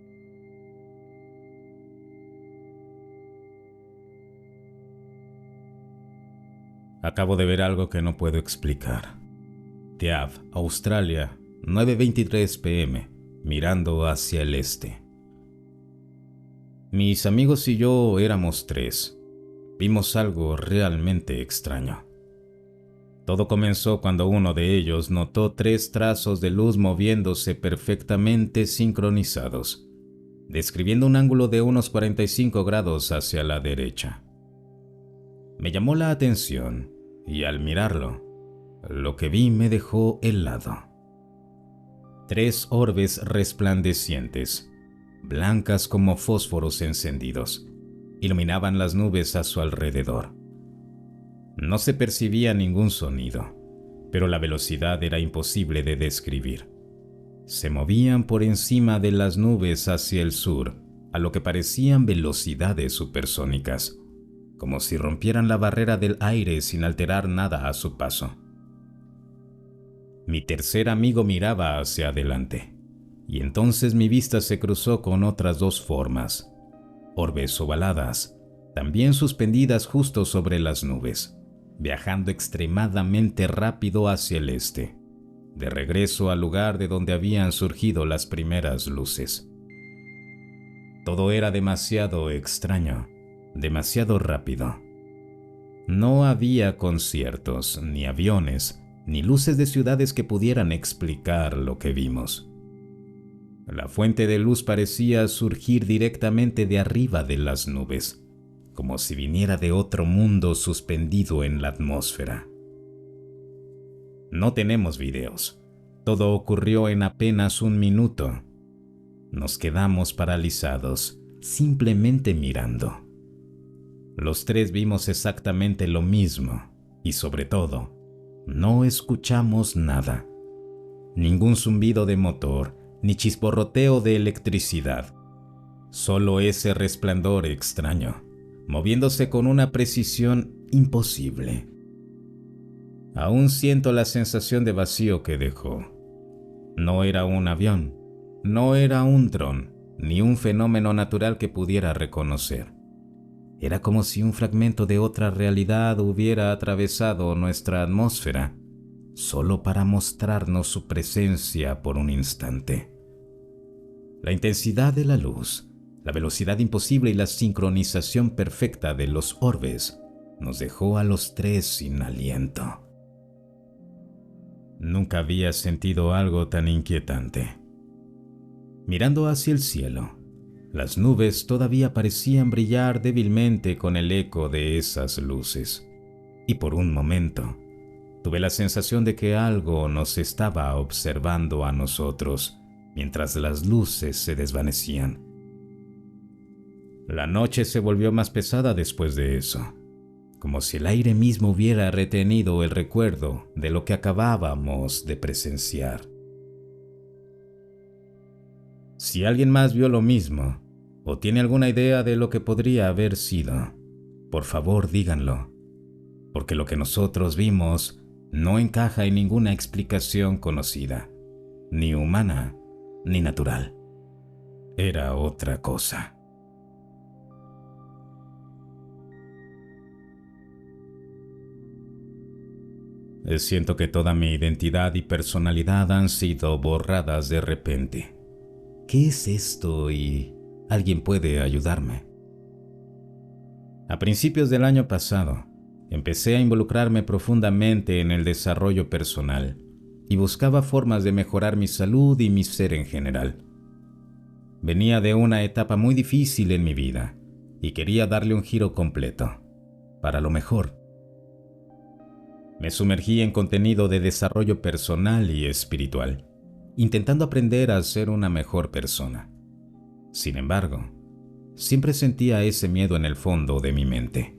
Acabo de ver algo que no puedo explicar. Teav, Australia, 9:23 p.m., mirando hacia el este. Mis amigos y yo éramos 3. Vimos algo realmente extraño. Todo comenzó cuando uno de ellos notó 3 trazos de luz moviéndose perfectamente sincronizados, describiendo un ángulo de unos 45 grados hacia la derecha. Me llamó la atención y al mirarlo, lo que vi me dejó helado. 3 orbes resplandecientes, blancas como fósforos encendidos, iluminaban las nubes a su alrededor. No se percibía ningún sonido, pero la velocidad era imposible de describir. Se movían por encima de las nubes hacia el sur, a lo que parecían velocidades supersónicas, como si rompieran la barrera del aire sin alterar nada a su paso. Mi tercer amigo miraba hacia adelante, y entonces mi vista se cruzó con otras 2 formas, orbes ovaladas, también suspendidas justo sobre las nubes, viajando extremadamente rápido hacia el este, de regreso al lugar de donde habían surgido las primeras luces. Todo era demasiado extraño, demasiado rápido. No había conciertos, ni aviones, ni luces de ciudades que pudieran explicar lo que vimos. La fuente de luz parecía surgir directamente de arriba de las nubes, como si viniera de otro mundo suspendido en la atmósfera. No tenemos videos. Todo ocurrió en apenas 1 minuto. Nos quedamos paralizados, simplemente mirando. Los 3 vimos exactamente lo mismo y, sobre todo, no escuchamos nada. Ningún zumbido de motor, ni chisporroteo de electricidad. Solo ese resplandor extraño, moviéndose con una precisión imposible. Aún siento la sensación de vacío que dejó. No era un avión, no era un dron, ni un fenómeno natural que pudiera reconocer. Era como si un fragmento de otra realidad hubiera atravesado nuestra atmósfera, solo para mostrarnos su presencia por un instante. La intensidad de la luz, la velocidad imposible y la sincronización perfecta de los orbes nos dejó a los 3 sin aliento. Nunca había sentido algo tan inquietante. Mirando hacia el cielo, las nubes todavía parecían brillar débilmente con el eco de esas luces, y por un momento tuve la sensación de que algo nos estaba observando a nosotros mientras las luces se desvanecían. La noche se volvió más pesada después de eso, como si el aire mismo hubiera retenido el recuerdo de lo que acabábamos de presenciar. Si alguien más vio lo mismo, o tiene alguna idea de lo que podría haber sido, por favor díganlo, porque lo que nosotros vimos no encaja en ninguna explicación conocida, ni humana, ni natural. Era otra cosa. Siento que toda mi identidad y personalidad han sido borradas de repente. ¿Qué es esto y alguien puede ayudarme? A principios del año pasado, empecé a involucrarme profundamente en el desarrollo personal y buscaba formas de mejorar mi salud y mi ser en general. Venía de una etapa muy difícil en mi vida y quería darle un giro completo, para lo mejor. Me sumergí en contenido de desarrollo personal y espiritual, intentando aprender a ser una mejor persona. Sin embargo, siempre sentía ese miedo en el fondo de mi mente,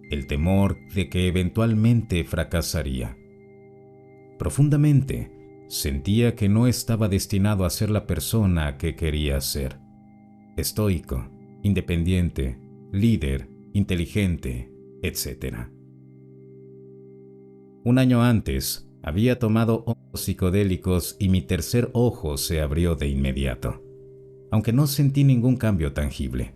el temor de que eventualmente fracasaría. Profundamente, sentía que no estaba destinado a ser la persona que quería ser. Estoico, independiente, líder, inteligente, etc. Un año antes, había tomado hongos psicodélicos y mi tercer ojo se abrió de inmediato, aunque no sentí ningún cambio tangible.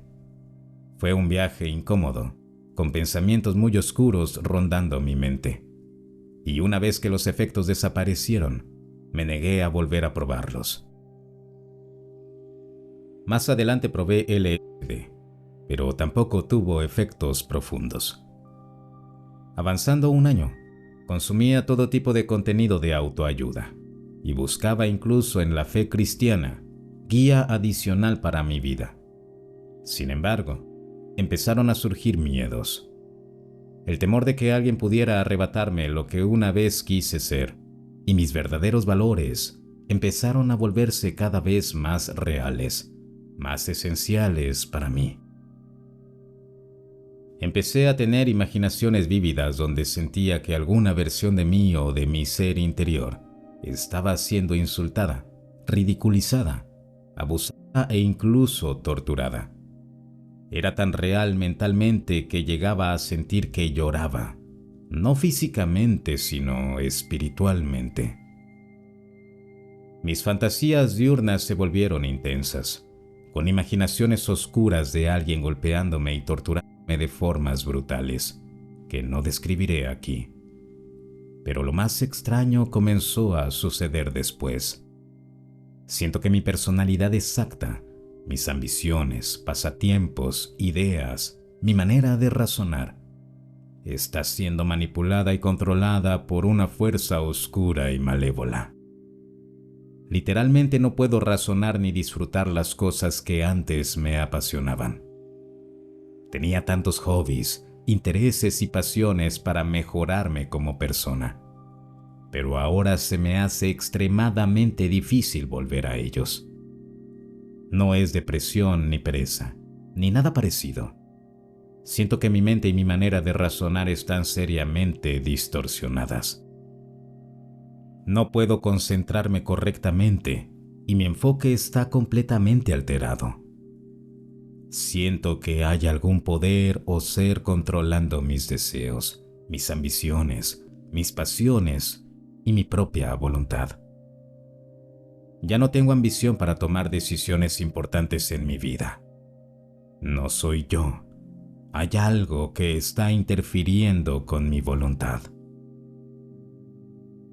Fue un viaje incómodo, con pensamientos muy oscuros rondando mi mente. Y una vez que los efectos desaparecieron, me negué a volver a probarlos. Más adelante probé LSD, pero tampoco tuvo efectos profundos. Avanzando un año, consumía todo tipo de contenido de autoayuda y buscaba incluso en la fe cristiana guía adicional para mi vida. Sin embargo, empezaron a surgir miedos. El temor de que alguien pudiera arrebatarme lo que una vez quise ser, y mis verdaderos valores empezaron a volverse cada vez más reales, más esenciales para mí. Empecé a tener imaginaciones vívidas donde sentía que alguna versión de mí o de mi ser interior estaba siendo insultada, ridiculizada, abusada e incluso torturada. Era tan real mentalmente que llegaba a sentir que lloraba, no físicamente, sino espiritualmente. Mis fantasías diurnas se volvieron intensas, con imaginaciones oscuras de alguien golpeándome y torturándome de formas brutales, que no describiré aquí. Pero lo más extraño comenzó a suceder después. Siento que mi personalidad exacta, mis ambiciones, pasatiempos, ideas, mi manera de razonar, está siendo manipulada y controlada por una fuerza oscura y malévola. Literalmente no puedo razonar ni disfrutar las cosas que antes me apasionaban. Tenía tantos hobbies, intereses y pasiones para mejorarme como persona, pero ahora se me hace extremadamente difícil volver a ellos. No es depresión ni pereza, ni nada parecido. Siento que mi mente y mi manera de razonar están seriamente distorsionadas. No puedo concentrarme correctamente y mi enfoque está completamente alterado. Siento que hay algún poder o ser controlando mis deseos, mis ambiciones, mis pasiones y mi propia voluntad. Ya no tengo ambición para tomar decisiones importantes en mi vida. No soy yo. Hay algo que está interfiriendo con mi voluntad.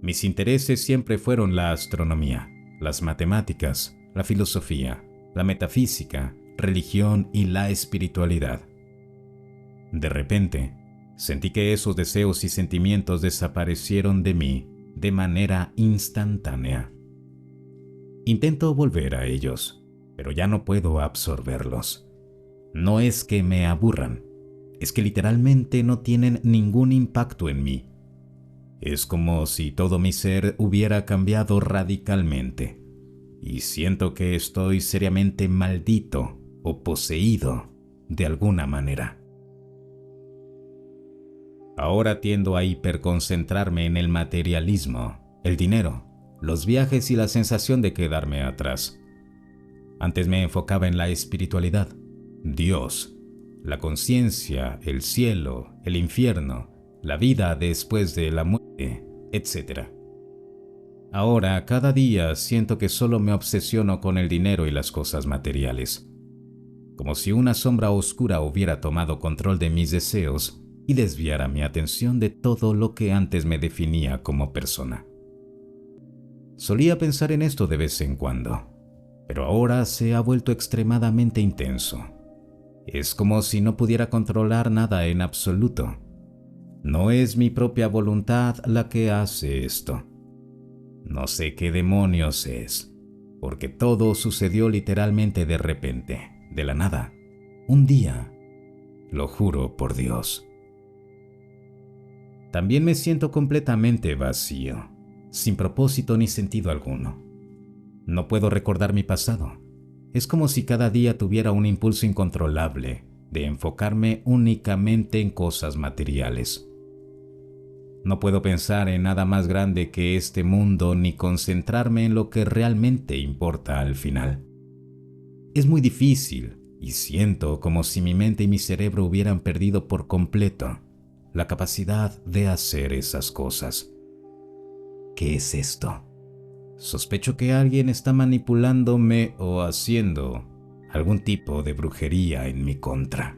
Mis intereses siempre fueron la astronomía, las matemáticas, la filosofía, la metafísica, religión y la espiritualidad. De repente, sentí que esos deseos y sentimientos desaparecieron de mí de manera instantánea. Intento volver a ellos, pero ya no puedo absorberlos. No es que me aburran, es que literalmente no tienen ningún impacto en mí. Es como si todo mi ser hubiera cambiado radicalmente, y siento que estoy seriamente maldito o poseído de alguna manera. Ahora tiendo a hiperconcentrarme en el materialismo, el dinero, los viajes y la sensación de quedarme atrás. Antes me enfocaba en la espiritualidad, Dios, la conciencia, el cielo, el infierno, la vida después de la muerte, etc. Ahora, cada día siento que solo me obsesiono con el dinero y las cosas materiales, como si una sombra oscura hubiera tomado control de mis deseos y desviara mi atención de todo lo que antes me definía como persona. Solía pensar en esto de vez en cuando, pero ahora se ha vuelto extremadamente intenso. Es como si no pudiera controlar nada en absoluto. No es mi propia voluntad la que hace esto. No sé qué demonios es, porque todo sucedió literalmente de repente, de la nada, un día. Lo juro por Dios. También me siento completamente vacío, sin propósito ni sentido alguno. No puedo recordar mi pasado. Es como si cada día tuviera un impulso incontrolable de enfocarme únicamente en cosas materiales. No puedo pensar en nada más grande que este mundo ni concentrarme en lo que realmente importa al final. Es muy difícil y siento como si mi mente y mi cerebro hubieran perdido por completo la capacidad de hacer esas cosas. ¿Qué es esto? Sospecho que alguien está manipulándome o haciendo algún tipo de brujería en mi contra.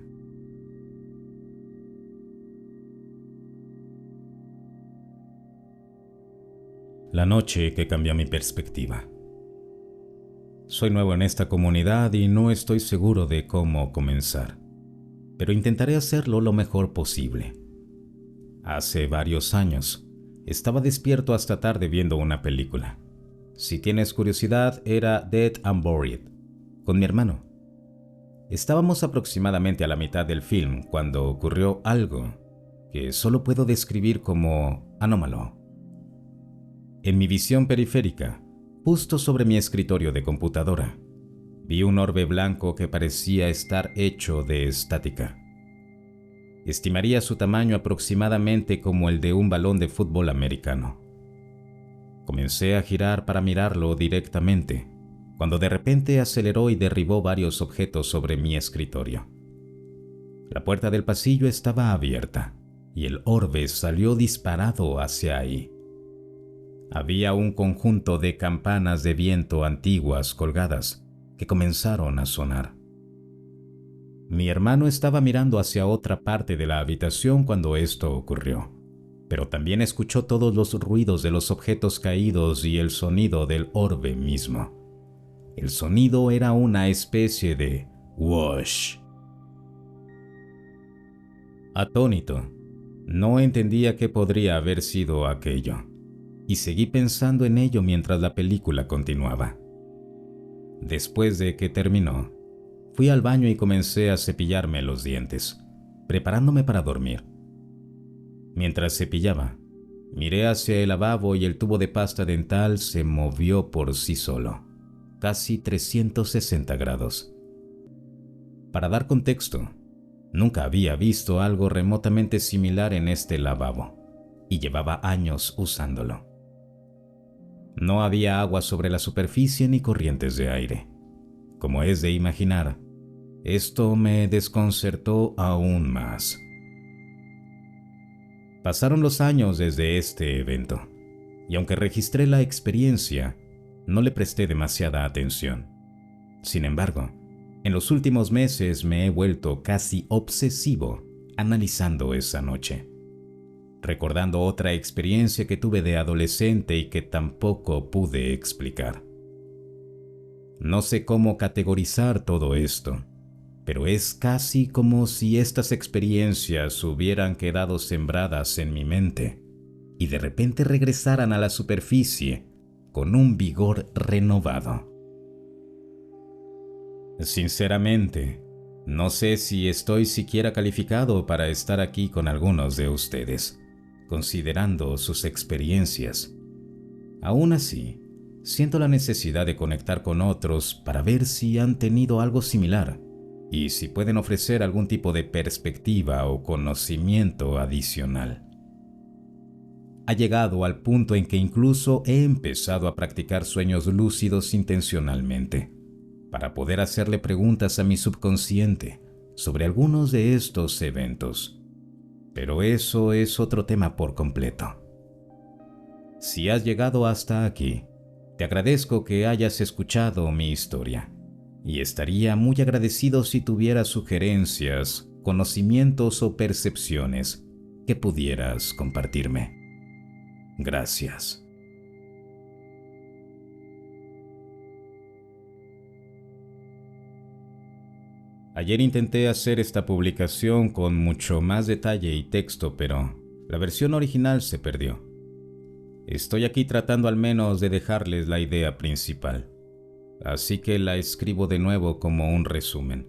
La noche que cambió mi perspectiva. Soy nuevo en esta comunidad y no estoy seguro de cómo comenzar, pero intentaré hacerlo lo mejor posible. Hace varios años, estaba despierto hasta tarde viendo una película. Si tienes curiosidad, era Dead and Buried, con mi hermano. Estábamos aproximadamente a la mitad del film cuando ocurrió algo que solo puedo describir como anómalo. En mi visión periférica, justo sobre mi escritorio de computadora, vi un orbe blanco que parecía estar hecho de estática. Estimaría su tamaño aproximadamente como el de un balón de fútbol americano. Comencé a girar para mirarlo directamente, cuando de repente aceleró y derribó varios objetos sobre mi escritorio. La puerta del pasillo estaba abierta, y el orbe salió disparado hacia ahí. Había un conjunto de campanas de viento antiguas colgadas que comenzaron a sonar. Mi hermano estaba mirando hacia otra parte de la habitación cuando esto ocurrió, pero también escuchó todos los ruidos de los objetos caídos y el sonido del orbe mismo. El sonido era una especie de whoosh. Atónito, no entendía qué podría haber sido aquello, y seguí pensando en ello mientras la película continuaba. Después de que terminó, fui al baño y comencé a cepillarme los dientes, preparándome para dormir. Mientras cepillaba, miré hacia el lavabo y el tubo de pasta dental se movió por sí solo, casi 360 grados. Para dar contexto, nunca había visto algo remotamente similar en este lavabo, y llevaba años usándolo. No había agua sobre la superficie ni corrientes de aire. Como es de imaginar, esto me desconcertó aún más. Pasaron los años desde este evento, y aunque registré la experiencia, no le presté demasiada atención. Sin embargo, en los últimos meses me he vuelto casi obsesivo analizando esa noche, recordando otra experiencia que tuve de adolescente y que tampoco pude explicar. No sé cómo categorizar todo esto, pero es casi como si estas experiencias hubieran quedado sembradas en mi mente y de repente regresaran a la superficie con un vigor renovado. Sinceramente, no sé si estoy siquiera calificado para estar aquí con algunos de ustedes, considerando sus experiencias. Aún así, siento la necesidad de conectar con otros para ver si han tenido algo similar y si pueden ofrecer algún tipo de perspectiva o conocimiento adicional. Ha llegado al punto en que incluso he empezado a practicar sueños lúcidos intencionalmente, para poder hacerle preguntas a mi subconsciente sobre algunos de estos eventos. Pero eso es otro tema por completo. Si has llegado hasta aquí, te agradezco que hayas escuchado mi historia, y estaría muy agradecido si tuvieras sugerencias, conocimientos o percepciones que pudieras compartirme. Gracias. Ayer intenté hacer esta publicación con mucho más detalle y texto, pero la versión original se perdió. Estoy aquí tratando al menos de dejarles la idea principal, así que la escribo de nuevo como un resumen.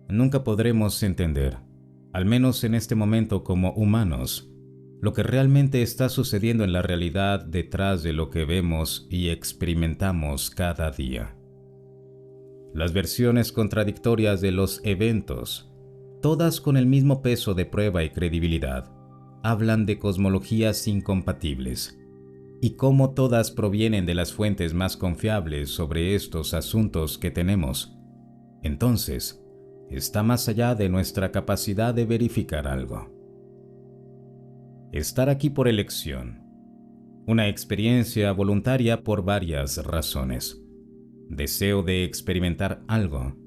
Nunca podremos entender, al menos en este momento como humanos, lo que realmente está sucediendo en la realidad detrás de lo que vemos y experimentamos cada día. Las versiones contradictorias de los eventos, todas con el mismo peso de prueba y credibilidad, hablan de cosmologías incompatibles, y cómo todas provienen de las fuentes más confiables sobre estos asuntos que tenemos. Entonces, está más allá de nuestra capacidad de verificar algo. Estar aquí por elección. Una experiencia voluntaria por varias razones. Deseo de experimentar algo.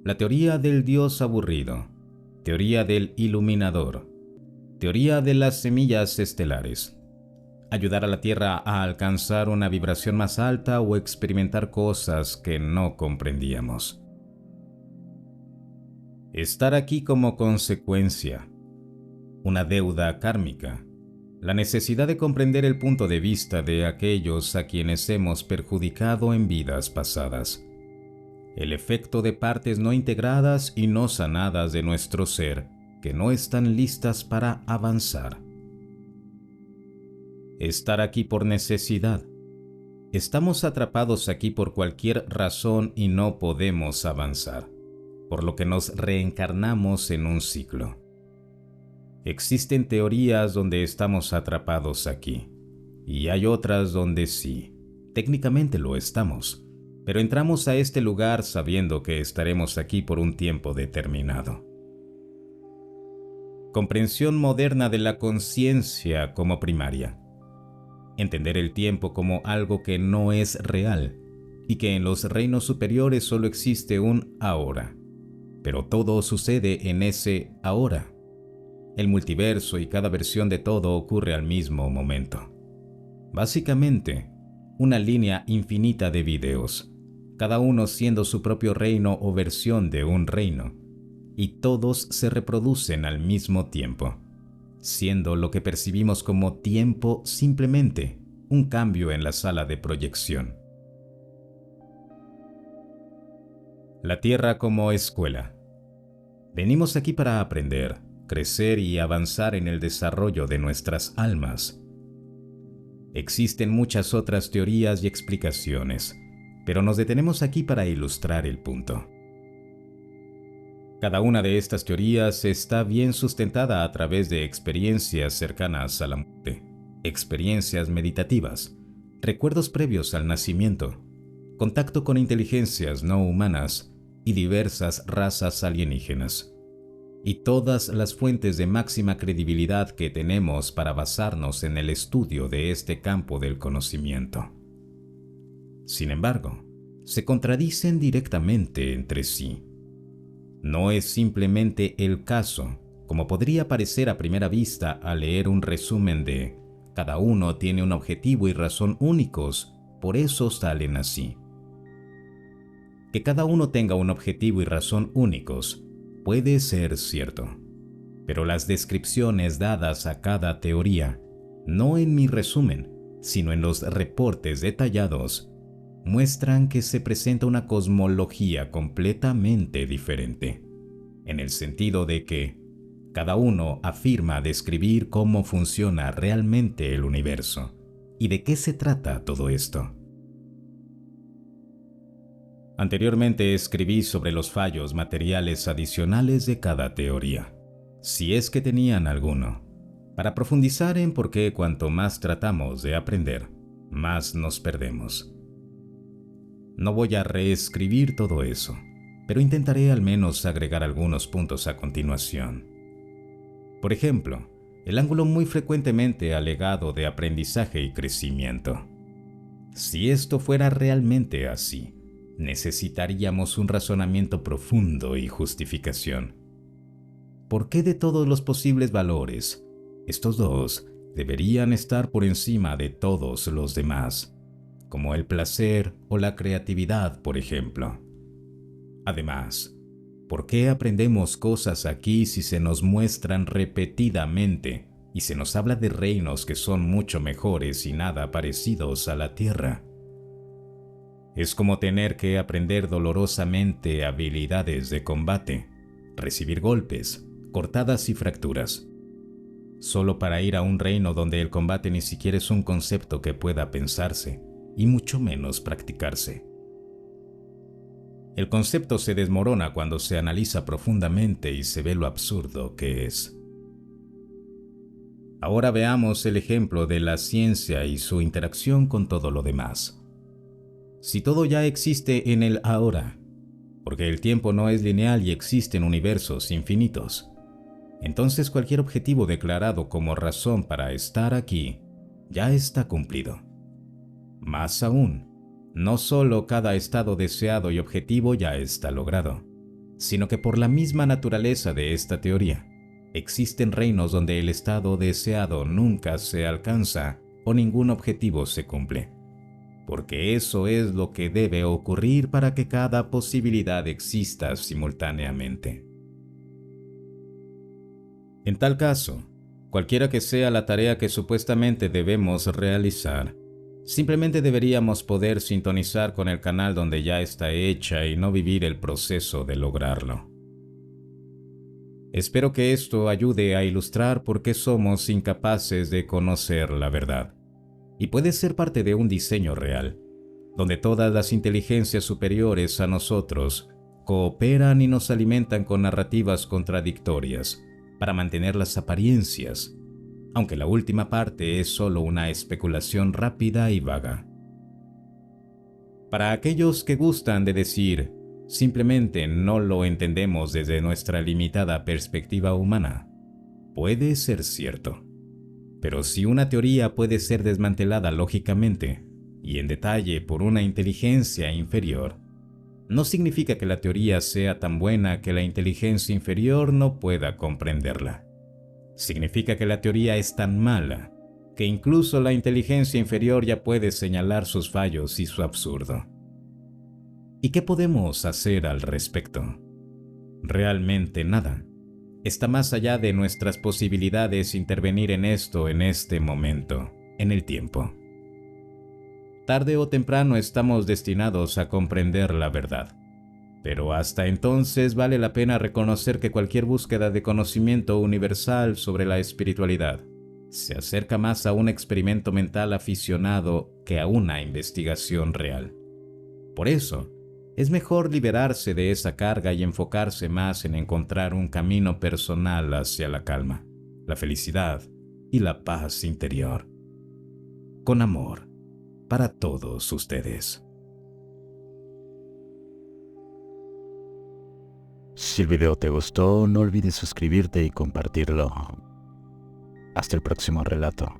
La teoría del Dios aburrido. Teoría del iluminador. Teoría de las semillas estelares. Ayudar a la Tierra a alcanzar una vibración más alta o experimentar cosas que no comprendíamos. Estar aquí como consecuencia. Una deuda kármica. La necesidad de comprender el punto de vista de aquellos a quienes hemos perjudicado en vidas pasadas. El efecto de partes no integradas y no sanadas de nuestro ser que no están listas para avanzar. Estar aquí por necesidad. Estamos atrapados aquí por cualquier razón y no podemos avanzar, por lo que nos reencarnamos en un ciclo. Existen teorías donde estamos atrapados aquí, y hay otras donde sí, técnicamente lo estamos, pero entramos a este lugar sabiendo que estaremos aquí por un tiempo determinado. Comprensión moderna de la conciencia como primaria. Entender el tiempo como algo que no es real, y que en los reinos superiores solo existe un ahora, pero todo sucede en ese ahora. El multiverso y cada versión de todo ocurre al mismo momento. Básicamente, una línea infinita de videos, cada uno siendo su propio reino o versión de un reino, y todos se reproducen al mismo tiempo, siendo lo que percibimos como tiempo simplemente un cambio en la sala de proyección. La Tierra como escuela. Venimos aquí para aprender, crecer y avanzar en el desarrollo de nuestras almas. Existen muchas otras teorías y explicaciones, pero nos detenemos aquí para ilustrar el punto. Cada una de estas teorías está bien sustentada a través de experiencias cercanas a la muerte, experiencias meditativas, recuerdos previos al nacimiento, contacto con inteligencias no humanas y diversas razas alienígenas, y todas las fuentes de máxima credibilidad que tenemos para basarnos en el estudio de este campo del conocimiento. Sin embargo, se contradicen directamente entre sí. No es simplemente el caso, como podría parecer a primera vista al leer un resumen de cada uno tiene un objetivo y razón únicos, por eso salen así. Que cada uno tenga un objetivo y razón únicos puede ser cierto, pero las descripciones dadas a cada teoría, no en mi resumen, sino en los reportes detallados, muestran que se presenta una cosmología completamente diferente, en el sentido de que cada uno afirma describir cómo funciona realmente el universo y de qué se trata todo esto. Anteriormente escribí sobre los fallos materiales adicionales de cada teoría, si es que tenían alguno, para profundizar en por qué cuanto más tratamos de aprender, más nos perdemos. No voy a reescribir todo eso, pero intentaré al menos agregar algunos puntos a continuación. Por ejemplo, el ángulo muy frecuentemente alegado de aprendizaje y crecimiento. Si esto fuera realmente así, necesitaríamos un razonamiento profundo y justificación. ¿Por qué de todos los posibles valores, estos dos deberían estar por encima de todos los demás, como el placer o la creatividad, por ejemplo? Además, ¿por qué aprendemos cosas aquí si se nos muestran repetidamente y se nos habla de reinos que son mucho mejores y nada parecidos a la Tierra? Es como tener que aprender dolorosamente habilidades de combate, recibir golpes, cortadas y fracturas, solo para ir a un reino donde el combate ni siquiera es un concepto que pueda pensarse, y mucho menos practicarse. El concepto se desmorona cuando se analiza profundamente y se ve lo absurdo que es. Ahora veamos el ejemplo de la ciencia y su interacción con todo lo demás. Si todo ya existe en el ahora, porque el tiempo no es lineal y existen universos infinitos, entonces cualquier objetivo declarado como razón para estar aquí ya está cumplido. Más aún, no solo cada estado deseado y objetivo ya está logrado, sino que por la misma naturaleza de esta teoría, existen reinos donde el estado deseado nunca se alcanza o ningún objetivo se cumple, porque eso es lo que debe ocurrir para que cada posibilidad exista simultáneamente. En tal caso, cualquiera que sea la tarea que supuestamente debemos realizar, simplemente deberíamos poder sintonizar con el canal donde ya está hecha y no vivir el proceso de lograrlo. Espero que esto ayude a ilustrar por qué somos incapaces de conocer la verdad. Y puede ser parte de un diseño real, donde todas las inteligencias superiores a nosotros cooperan y nos alimentan con narrativas contradictorias para mantener las apariencias, aunque la última parte es solo una especulación rápida y vaga. Para aquellos que gustan de decir, simplemente no lo entendemos desde nuestra limitada perspectiva humana, puede ser cierto. Pero si una teoría puede ser desmantelada lógicamente y en detalle por una inteligencia inferior, no significa que la teoría sea tan buena que la inteligencia inferior no pueda comprenderla. Significa que la teoría es tan mala que incluso la inteligencia inferior ya puede señalar sus fallos y su absurdo. ¿Y qué podemos hacer al respecto? Realmente nada. Está más allá de nuestras posibilidades intervenir en esto en este momento, en el tiempo. Tarde o temprano estamos destinados a comprender la verdad, pero hasta entonces vale la pena reconocer que cualquier búsqueda de conocimiento universal sobre la espiritualidad se acerca más a un experimento mental aficionado que a una investigación real. Por eso, es mejor liberarse de esa carga y enfocarse más en encontrar un camino personal hacia la calma, la felicidad y la paz interior. Con amor, para todos ustedes. Si el video te gustó, no olvides suscribirte y compartirlo. Hasta el próximo relato.